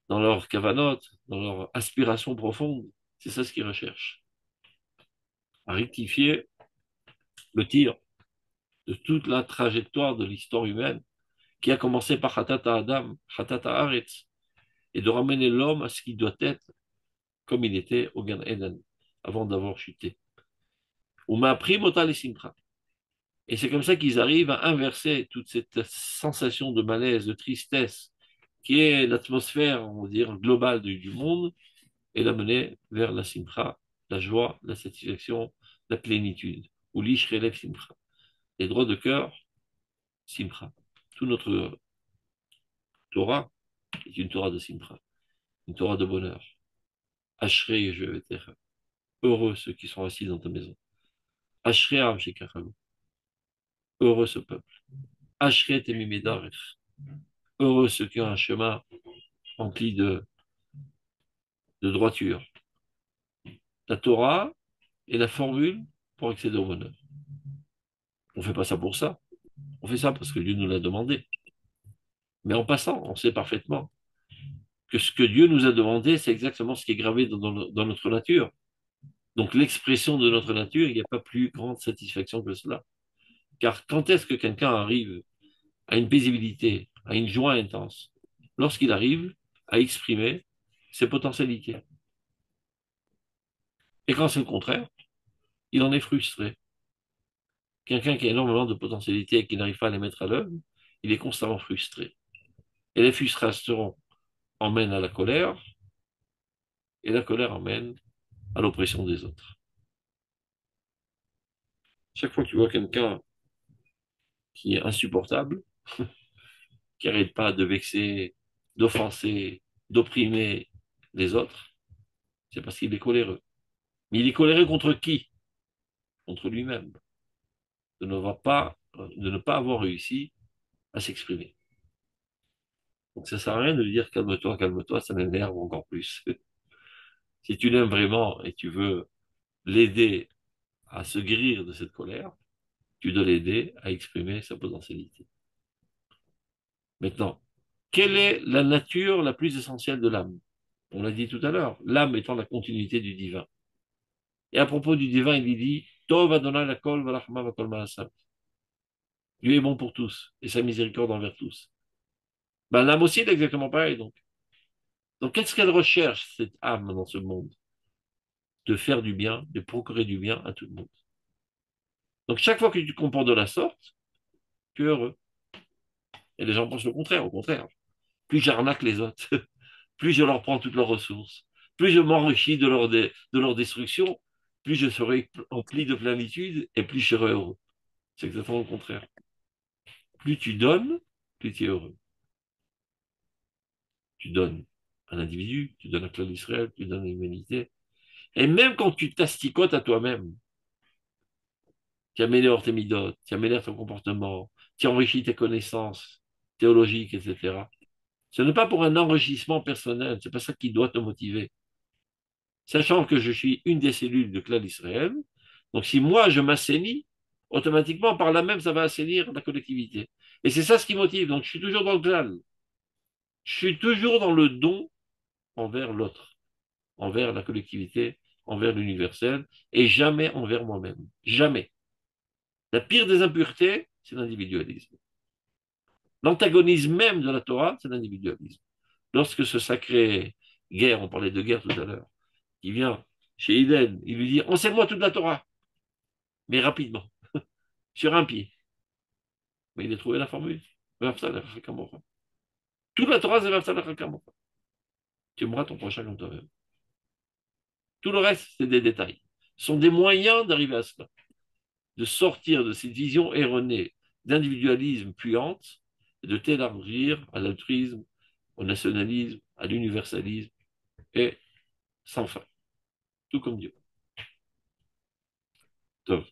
Dans leur cavanote, dans leur aspiration profonde, c'est ça ce qu'ils recherchent. À rectifier le tir de toute la trajectoire de l'histoire humaine qui a commencé par Hatata Adam, Hatata Aretz, et de ramener l'homme à ce qu'il doit être comme il était au Gan Eden, avant d'avoir chuté. Ou m'a appris Motal et Simcha. Et c'est comme ça qu'ils arrivent à inverser toute cette sensation de malaise, de tristesse, qui est l'atmosphère, on va dire, globale du monde, et l'amener vers la Simcha, la joie, la satisfaction, la plénitude. Ou l'Ishrelev Simcha. Les droits de cœur, Simcha. Tout notre Torah est une Torah de Simcha, une Torah de bonheur. Ashrei je vais être heureux ceux qui sont assis dans ta maison. Ashrei Am Shekachalou. Heureux ce peuple. Ashrei Temimedarech. Heureux ceux qui ont un chemin rempli de droiture. La Torah est la formule pour accéder au bonheur. On ne fait pas ça pour ça. On fait ça parce que Dieu nous l'a demandé. Mais en passant, on sait parfaitement que ce que Dieu nous a demandé, c'est exactement ce qui est gravé dans notre nature. Donc l'expression de notre nature, il n'y a pas plus grande satisfaction que cela. Car quand est-ce que quelqu'un arrive à une paisibilité, à une joie intense? Lorsqu'il arrive à exprimer ses potentialités. Et quand c'est le contraire, il en est frustré. Quelqu'un qui a énormément de potentialités et qui n'arrive pas à les mettre à l'œuvre, il est constamment frustré. Et les frustrations emmène à la colère, et la colère emmène à l'oppression des autres. Chaque fois que tu vois quelqu'un qui est insupportable, qui n'arrête pas de vexer, d'offenser, d'opprimer les autres, c'est parce qu'il est coléreux. Mais il est coléreux contre qui? Contre lui-même, de ne pas avoir réussi à s'exprimer. Donc ça ne sert à rien de lui dire calme-toi, ça m'énerve encore plus. Si tu l'aimes vraiment et tu veux l'aider à se guérir de cette colère, tu dois l'aider à exprimer sa potentialité. Maintenant, quelle est la nature la plus essentielle de l'âme? On l'a dit tout à l'heure, l'âme étant la continuité du divin. Et à propos du divin, il lui dit, Tov Adonai lakol v'rachma v'kol ma'asav. Dieu est bon pour tous, et sa miséricorde envers tous. Ben, l'âme aussi est exactement pareil, donc. Donc, qu'est-ce qu'elle recherche, cette âme, dans ce monde? De faire du bien, de procurer du bien à tout le monde. Donc, chaque fois que tu te comportes de la sorte, tu es heureux. Et les gens pensent le contraire, au contraire. Plus j'arnaque les autres, plus je leur prends toutes leurs ressources, plus je m'enrichis de leur destruction, plus je serai empli de plénitude et plus je serai heureux. C'est exactement le contraire. Plus tu donnes, plus tu es heureux. Tu donnes à l'individu, tu donnes à clan d'Israël, tu donnes à l'humanité. Et même quand tu t'asticotes à toi-même, tu améliores tes midotes, tu améliores ton comportement, tu enrichis tes connaissances théologiques, etc. Ce n'est pas pour un enrichissement personnel, c'est pas ça qui doit te motiver. Sachant que je suis une des cellules de clan d'Israël, donc si moi je m'assainis, automatiquement par là même ça va assainir la collectivité. Et c'est ça ce qui motive. Donc je suis toujours dans le clan. Je suis toujours dans le don envers l'autre, envers la collectivité, envers l'universel, et jamais envers moi-même. Jamais. La pire des impuretés, c'est l'individualisme. L'antagonisme même de la Torah, c'est l'individualisme. Lorsque ce sacré guerre, on parlait de guerre tout à l'heure, qui vient chez Eden, il lui dit, enseigne-moi toute la Torah, mais rapidement, sur un pied. Mais il a trouvé la formule. Toute la Torah, c'est tu aimeras ton prochain comme toi-même. Tout le reste, c'est des détails. Ce sont des moyens d'arriver à cela, de sortir de cette vision erronée d'individualisme puante et de t'élargir à l'altruisme, au nationalisme, à l'universalisme et sans fin, tout comme Dieu. Top.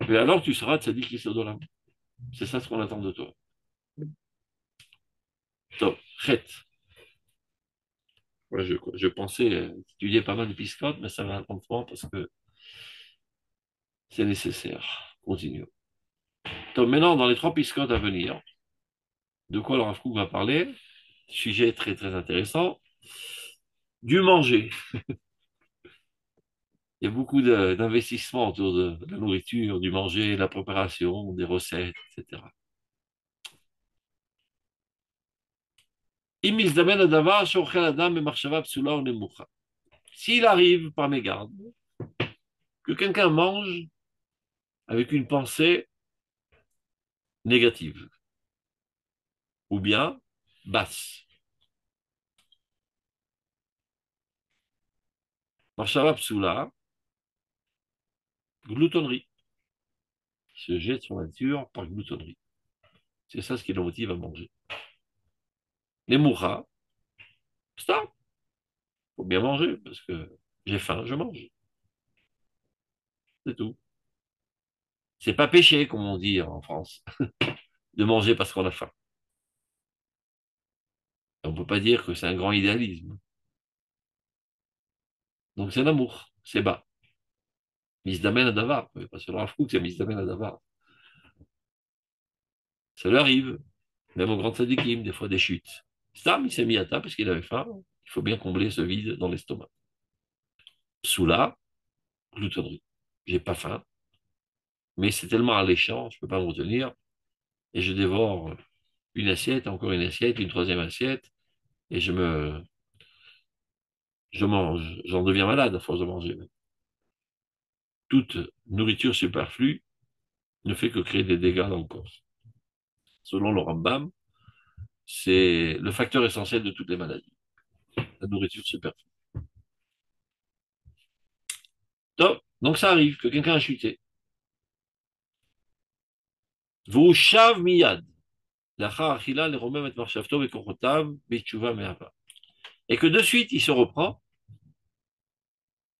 Et alors tu seras tzaddik l'âme. C'est ça ce qu'on attend de toi. Top. Chet. Ouais, je pensais étudier pas mal de piscotes, mais ça va un moment parce que c'est nécessaire. Continuons. Donc maintenant, dans les trois piscotes à venir, de quoi le Rav Kook va parler? Sujet très très intéressant. Du manger. Il y a beaucoup d'investissements autour de la nourriture, du manger, de la préparation, des recettes, etc. S'il arrive par mégarde que quelqu'un mange avec une pensée négative ou bien basse, Marshava Psula, gloutonnerie, il se jette sur la nature par gloutonnerie. C'est ça ce qui le motive à manger. Les mouchas, ça, faut bien manger parce que j'ai faim, je mange. C'est tout. C'est pas péché, comme on dit en France, de manger parce qu'on a faim. On ne peut pas dire que c'est un grand idéalisme. Donc c'est l'amour, c'est bas. Misdamen Adavar, parce que le Rav Kook, c'est Misdamen Adavar. Ça lui arrive, même au grand tzadikim, des fois des chutes. Stam, il s'est mis à table parce qu'il avait faim. Il faut bien combler ce vide dans l'estomac. Soula, gloutonnerie. J'ai pas faim, mais c'est tellement alléchant, je peux pas me retenir. Et je dévore une assiette, encore une assiette, une troisième assiette, et je mange. J'en deviens malade à force de manger. Toute nourriture superflue ne fait que créer des dégâts dans le corps. Selon le Rambam, c'est le facteur essentiel de toutes les maladies. la nourriture superflue. Donc ça arrive que quelqu'un a chuté. V'ushav miyad. Et que de suite, il se reprend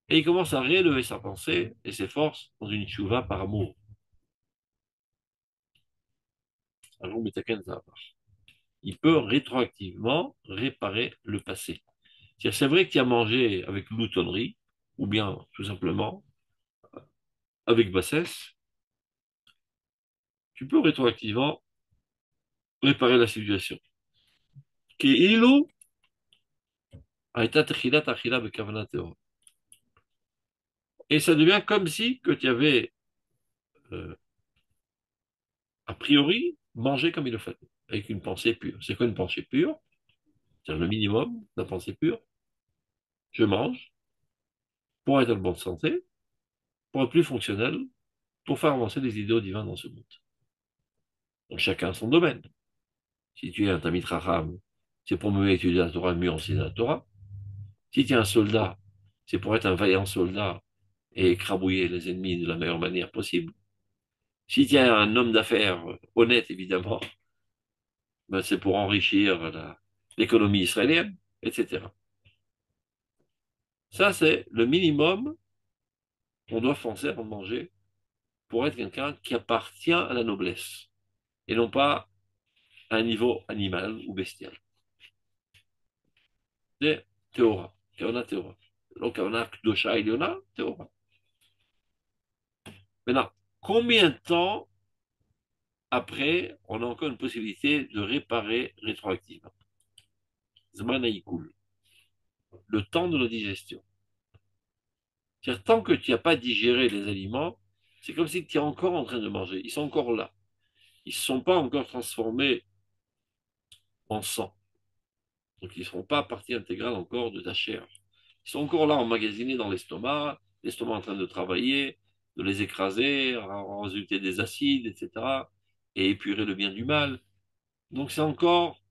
et il commence à réélever sa pensée et ses forces dans une tchouva par amour. Il peut rétroactivement réparer le passé. C'est vrai qu'il a mangé avec gloutonnerie, ou bien tout simplement avec bassesse. Tu peux rétroactivement réparer la situation. Et ça devient comme si que tu avais, euh, a priori, mangé comme il le fallait, avec une pensée pure. C'est quoi une pensée pure? C'est le minimum de la pensée pure. Je mange pour être en bonne santé, pour être plus fonctionnel, pour faire avancer les idéaux divins dans ce monde. Donc chacun a son domaine. Si tu es un Tamid Raham, c'est pour mieux étudier la Torah, mieux enseigner la Torah. Si tu es un soldat, c'est pour être un vaillant soldat et écrabouiller les ennemis de la meilleure manière possible. Si tu es un homme d'affaires honnête, évidemment, ben c'est pour enrichir l'économie israélienne, etc. Ça, c'est le minimum qu'on doit penser avant de manger pour être quelqu'un qui appartient à la noblesse et non pas à un niveau animal ou bestial. C'est Théora, Kaona Théora. Donc, Kaona Kdosha Eliona, Théora. Maintenant, combien de temps après on a encore une possibilité de réparer rétroactivement? Zman Haïkoul, le temps de la digestion. C'est-à-dire, tant que tu n'as pas digéré les aliments, c'est comme si tu es encore en train de manger. Ils sont encore là. Ils ne sont pas encore transformés en sang. Donc, ils ne seront pas partie intégrale encore de ta chair. Ils sont encore là emmagasinés dans l'estomac en train de travailler, de les écraser, en résulter des acides, etc., et épurer le bien du mal. Donc, c'est encore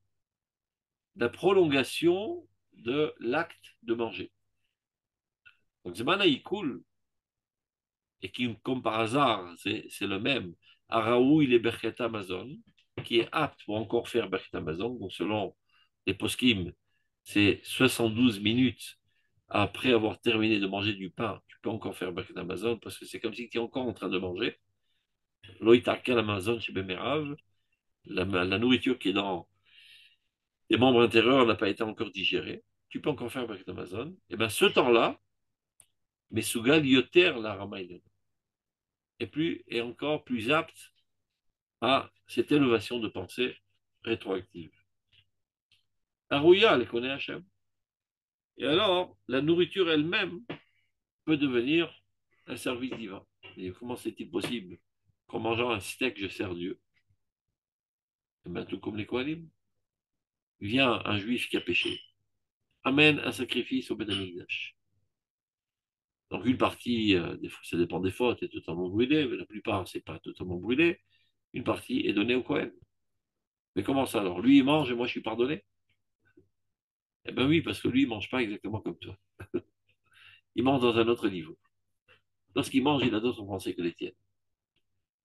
la prolongation de l'acte de manger. Donc, Zman Haïkoul, et qui, comme par hasard, c'est le même, Araou, il est Berchet Amazon, qui est apte pour encore faire Berchet Amazon. Donc, selon les poskim, c'est 72 minutes après avoir terminé de manger du pain, tu peux encore faire Berchet Amazon parce que c'est comme si tu es encore en train de manger. Loïtakel Amazon chez Bemerav, la nourriture qui est dans les membres intérieurs n'a pas été encore digérée. Tu peux encore faire Berchet Amazon. Et bien, ce temps-là, Mesugal Yoter la Ramaïden est encore plus apte à cette élévation de pensée rétroactive. Arouya, elle connaît Hachem. Et alors, la nourriture elle-même peut devenir un service divin. Et comment c'est-il possible qu'en mangeant un steak, je sers Dieu? Et bien, tout comme les Kohanim. Vient un juif qui a péché, amène un sacrifice au Beth Amikdash. Donc une partie, ça dépend des fautes, est totalement brûlée, mais la plupart, c'est pas totalement brûlé. Une partie est donnée au Kohen. Mais comment ça alors? Lui, il mange et moi, je suis pardonné? Eh bien oui, parce que lui, il ne mange pas exactement comme toi. Il mange dans un autre niveau. Lorsqu'il mange, il a d'autres pensées que les tiennes.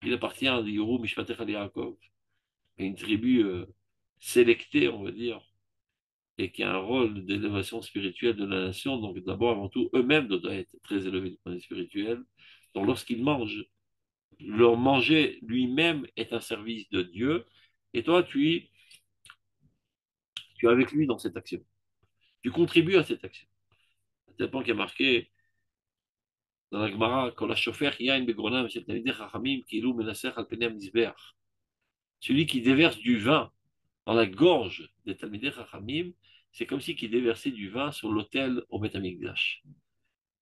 Il appartient à Yoru Mishpatech Yaakov, à une tribu sélectée, on va dire, et qui a un rôle d'élévation spirituelle de la nation. Donc d'abord, avant tout, eux-mêmes doivent être très élevés du point de vue spirituel. Donc lorsqu'ils mangent, leur manger lui-même est un service de Dieu, et toi, tu es avec lui dans cette action. Tu contribues à cette action. À tel point qu'il y a marqué dans la Gemara, quand la chauffeur yain begronam shel talmidei chachamim kilu menasech al penei hamizbeach. Celui qui déverse du vin dans la gorge des talmidei chachamim, c'est comme si qui déversait du vin sur l'autel au Beth Amikdash.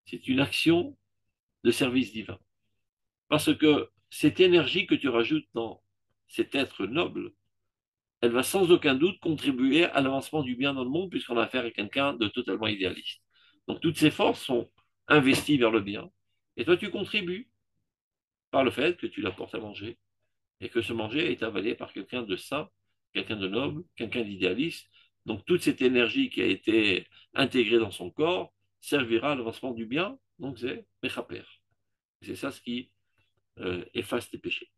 C'est une action de service divin. Parce que cette énergie que tu rajoutes dans cet être noble, elle va sans aucun doute contribuer à l'avancement du bien dans le monde, puisqu'on a affaire à quelqu'un de totalement idéaliste. Donc toutes ces forces sont investies vers le bien. Et toi, tu contribues par le fait que tu l'apportes à manger, et que ce manger est avalé par quelqu'un de saint, quelqu'un de noble, quelqu'un d'idéaliste, Donc toute cette énergie qui a été intégrée dans son corps servira à l'avancement du bien. Donc c'est Mechaper. C'est ça ce qui efface tes péchés.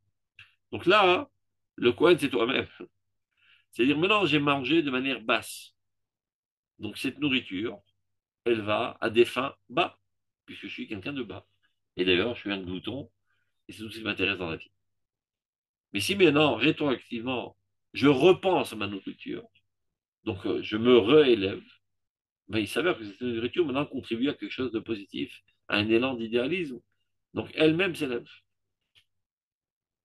Donc là, le Kohen, c'est toi-même. C'est-à-dire maintenant, j'ai mangé de manière basse. Donc cette nourriture, elle va à des fins bas, puisque je suis quelqu'un de bas. Et d'ailleurs, je suis un glouton, et c'est tout ce qui m'intéresse dans la vie. Mais si maintenant, rétroactivement, je repense à ma nourriture, donc je me réélève, ben, il s'avère que cette nourriture maintenant contribue à quelque chose de positif, à un élan d'idéalisme. Donc elle-même s'élève.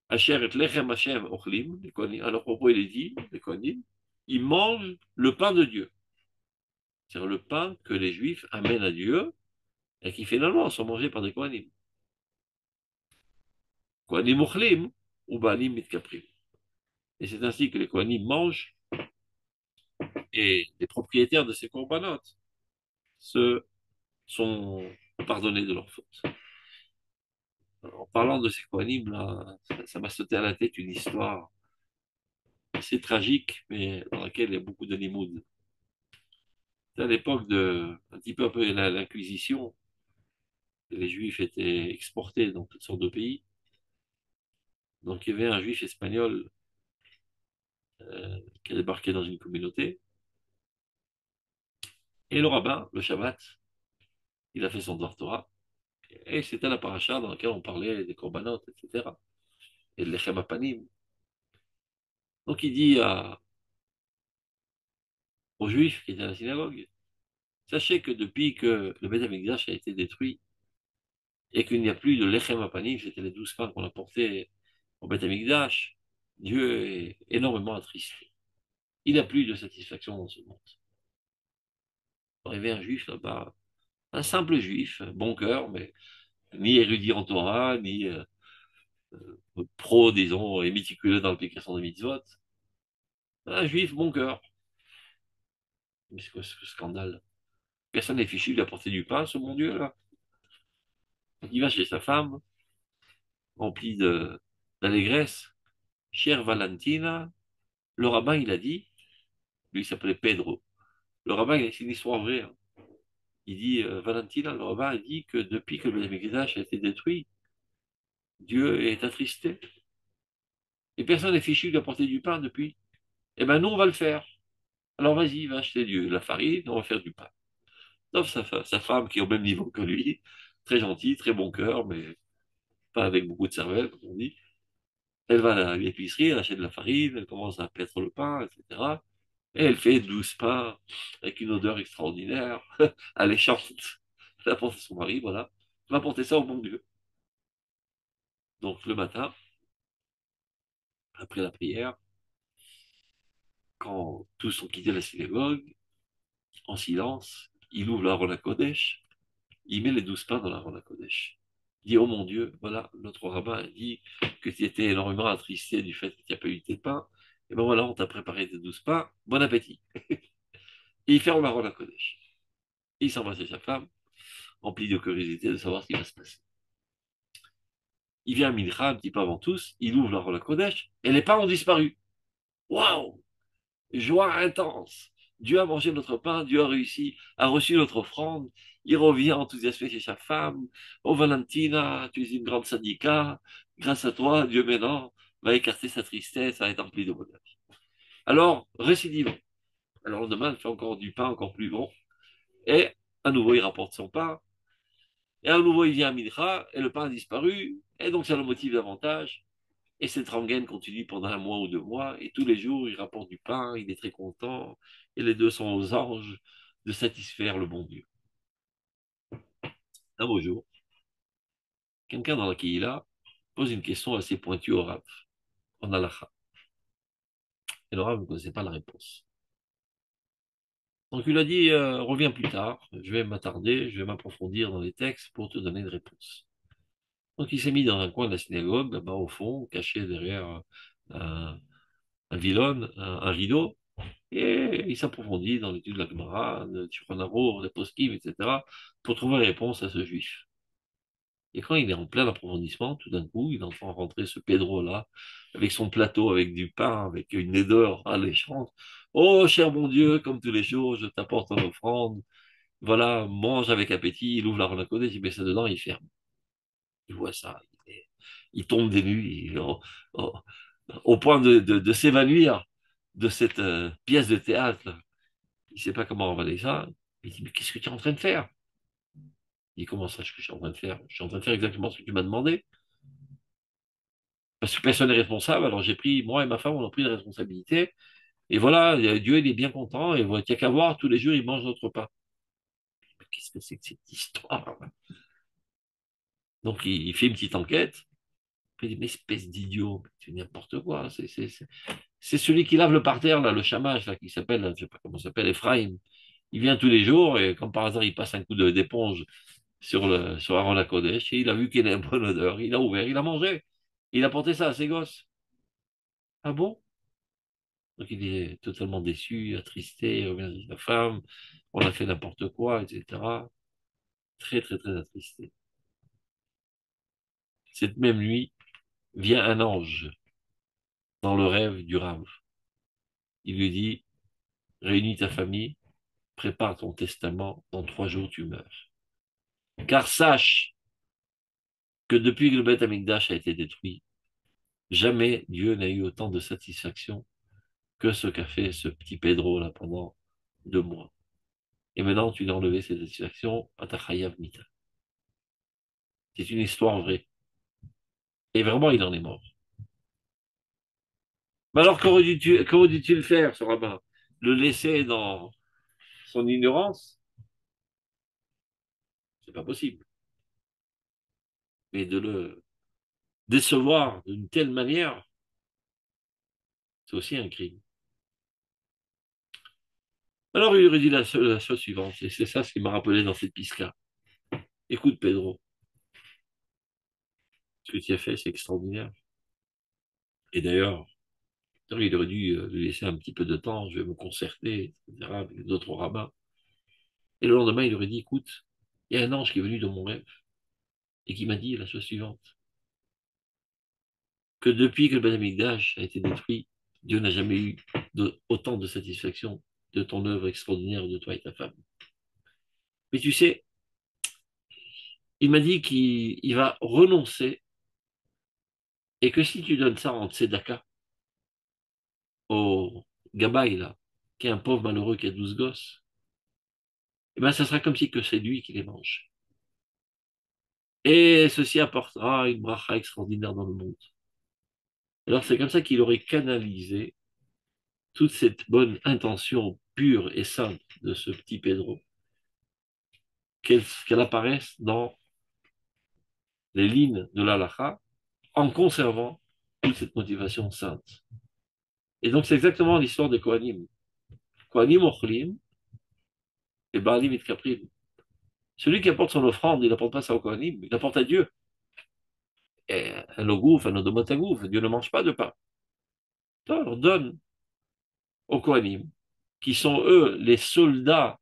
Asher et lechem Hashem ochlim, à leur propos, il est dit, les Kohanim, ils mangent le pain de Dieu. C'est-à-dire le pain que les Juifs amènent à Dieu et qui finalement sont mangés par des Kohanim. Kohanim ochlim ou Baalim mitkaprim. Et c'est ainsi que les Kohanim mangent et les propriétaires de ces corbanotes se sont pardonnés de leurs fautes. En parlant de ces Kohanim, là, ça m'a sauté à la tête une histoire assez tragique, mais dans laquelle il y a beaucoup de limoud. C'est à l'époque de, un petit peu après l'Inquisition, les Juifs étaient exportés dans toutes sortes de pays. Donc il y avait un Juif espagnol qui a débarqué dans une communauté, et le rabbin, le Shabbat, il a fait son Dvar Torah, et c'était la paracha dans laquelle on parlait des corbanotes, etc., et de l'Echem Apanim. Donc il dit aux Juifs qui étaient à la synagogue, sachez que depuis que le Beth Amikdash a été détruit, et qu'il n'y a plus de Lechem Apanim, c'était les 12 pains qu'on apportait au Beth Amikdash, Dieu est énormément attristé. Il n'a plus de satisfaction dans ce monde. Il y avait un juif là-bas, un simple juif, bon cœur, mais ni érudit en Torah, ni pro, disons, et méticuleux dans l'application des mitzvot. Un juif, bon cœur. Mais c'est quoi ce scandale? Personne n'est fichu de lui apporter du pain, ce bon Dieu, là. Il va chez sa femme, rempli d'allégresse. Chère Valentina, le rabbin, il a dit, lui, il s'appelait Pedro. Le rabbin, c'est une histoire vraie, hein. Il dit, Valentina, le rabbin, il dit que depuis que le Mikdash a été détruit, Dieu est attristé. Et personne n'est fichu d'apporter du pain depuis. Eh bien, nous, on va le faire. Alors, vas-y, va acheter la farine, on va faire du pain. Sauf sa femme, qui est au même niveau que lui, très gentille, très bon cœur, mais pas avec beaucoup de cervelle, comme on dit. Elle va à l'épicerie, elle achète de la farine, elle commence à paître le pain, etc. Et elle fait 12 pains avec une odeur extraordinaire, alléchante. Elle apporte à son mari, voilà. Elle va apporter ça au bon Dieu. Donc, le matin, après la prière, quand tous ont quitté la synagogue, en silence, il ouvre la Rona Kodesh, il met les 12 pains dans la Rona Kodesh. Il dit, oh mon Dieu, voilà, notre rabbin a dit que tu étais énormément attristé du fait que tu n'as pas eu tes pains. Et ben voilà, on t'a préparé tes 12 pains, bon appétit. Et il ferme la Rona Kodesh. Et il s'embrasse sa femme, rempli de curiosité de savoir ce qui va se passer. Il vient à Mincha, un petit peu avant tous, il ouvre la Rona Kodesh, et les pains ont disparu. Waouh! Joie intense. Dieu a mangé notre pain, Dieu a réussi, a reçu notre offrande. Il revient enthousiasmé chez sa femme. Oh Valentina, tu es une grande syndicat. Grâce à toi, Dieu maintenant va écarter sa tristesse, va être empli de bonheur. Alors, récidivons. Alors, demain, il fait encore du pain encore plus bon. Et à nouveau, il rapporte son pain. Et à nouveau, il vient à Mincha, et le pain a disparu. Et donc, ça le motive davantage. Et cette rengaine continue pendant un mois ou 2 mois, et tous les jours, il rapporte du pain, il est très content, et les deux sont aux anges de satisfaire le bon Dieu. Un beau jour, quelqu'un dans la Kehila pose une question assez pointue au Rav, en halakha. Et le Rav ne connaissait pas la réponse. Donc il a dit, reviens plus tard, je vais m'attarder, je vais m'approfondir dans les textes pour te donner une réponse. Donc il s'est mis dans un coin de la synagogue, là-bas au fond, caché derrière un vylone, un rideau, et il s'approfondit dans l'étude de la Gemara, de Shulchan Arour, des Poskim, etc., pour trouver la réponse à ce juif. Et quand il est en plein approfondissement, tout d'un coup, il entend rentrer ce Pedro-là, avec son plateau, avec du pain, avec une laideur alléchante. Oh, cher bon Dieu, comme tous les jours, je t'apporte ton offrande. Voilà, mange avec appétit. Il ouvre la Ruach HaKodesh, il met ça dedans, il ferme. Il voit ça. Il tombe des nues, au, au point de s'évanouir de cette pièce de théâtre, là. Il ne sait pas comment avaler ça. Il dit, mais qu'est-ce que tu es en train de faire? Il dit, comment ça, ce que je suis en train de faire? Je suis en train de faire exactement ce que tu m'as demandé. Parce que personne n'est responsable, alors j'ai pris, moi et ma femme, on a pris une responsabilité. Et voilà, Dieu, il est bien content, et voilà, il n'y a qu'à voir, tous les jours, il mange notre pain. Mais qu'est-ce que c'est que cette histoire? Donc, il fait une petite enquête. Puis il dit, mais espèce d'idiot, c'est n'importe quoi. C'est celui qui lave le parterre, là, le chamash, là, qui s'appelle, je ne sais pas comment il s'appelle, Ephraim. Il vient tous les jours, et comme par hasard, il passe un coup d'éponge sur Aaron Kodesh, et il a vu qu'il a une bonne odeur. Il a ouvert, il a mangé. Il a porté ça à ses gosses. Ah bon? Donc il est totalement déçu, attristé, il revient à sa femme, on a fait n'importe quoi, etc. Très, très, très attristé. Cette même nuit, vient un ange dans le rêve du Rav. Il lui dit, réunis ta famille, prépare ton testament, dans 3 jours tu meurs. Car sache que depuis que le Beth Amikdash a été détruit, jamais Dieu n'a eu autant de satisfaction que ce qu'a fait ce petit Pedro là pendant 2 mois. Et maintenant, tu l'as enlevé cette satisfaction à ta chayav mita. C'est une histoire vraie. Et vraiment, il en est mort. Mais alors, qu'aurait dû-il faire, ce rabbin? Le laisser dans son ignorance? C'est pas possible. Mais de le décevoir d'une telle manière, c'est aussi un crime. Alors, il aurait dit la chose suivante, et c'est ça ce qui m'a rappelé dans cette pisca. Écoute, Pedro, ce que tu as fait, c'est extraordinaire. Et d'ailleurs, il aurait dû lui laisser un petit peu de temps, je vais me concerter, etc., avec d'autres rabbins. Et le lendemain, il aurait dit, écoute, il y a un ange qui est venu dans mon rêve et qui m'a dit la chose suivante, que depuis que le Beth Amikdash a été détruit, Dieu n'a jamais eu autant de satisfaction de ton œuvre extraordinaire de toi et ta femme. Mais tu sais, il m'a dit qu'il va renoncer et que si tu donnes ça en tzedaka au gabaï, là, qui est un pauvre malheureux qui a 12 gosses, eh ben, ça sera comme si que c'est lui qui les mange. Et ceci apportera une bracha extraordinaire dans le monde. Alors c'est comme ça qu'il aurait canalisé toute cette bonne intention pure et simple de ce petit Pedro, qu'elle apparaisse dans les lignes de l'halakha en conservant toute cette motivation sainte. Et donc c'est exactement l'histoire des Kohanim. Kohanim ochlim et Baalim itkaprim. Celui qui apporte son offrande, il n'apporte pas ça au Kohanim, il apporte à Dieu. Et un ogouf, un odomotagouf, Dieu ne mange pas de pain. Alors donne aux Kohanim, qui sont eux les soldats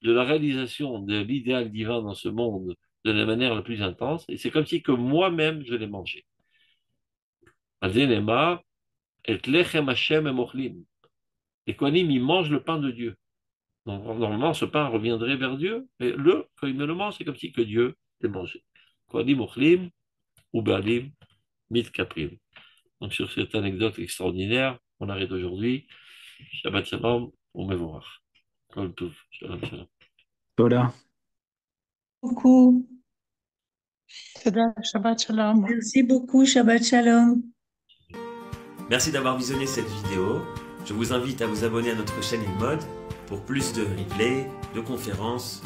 de la réalisation de l'idéal divin dans ce monde de la manière la plus intense, et c'est comme si que moi-même je l'ai mangé. Al-Zenema, et lechem Hashem emochlim. Les Kohanim, ils mangent le pain de Dieu. Donc, normalement, ce pain reviendrait vers Dieu, mais quand ils me le mangent, c'est comme si que Dieu l'ait mangé. Kohanim ochlim, ou Baalim, mit kaprim. Donc, sur cette anecdote extraordinaire, on arrête aujourd'hui. Shabbat shalom, ou mevorach. Kol tov. Shalom shalom. Voilà. Beaucoup. Shabbat shalom. Merci beaucoup. Shabbat shalom. Merci d'avoir visionné cette vidéo. Je vous invite à vous abonner à notre chaîne InMode pour plus de replays, de conférences,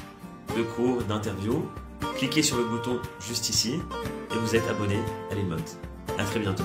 de cours, d'interviews. Cliquez sur le bouton juste ici et vous êtes abonné à l'InMode. À très bientôt.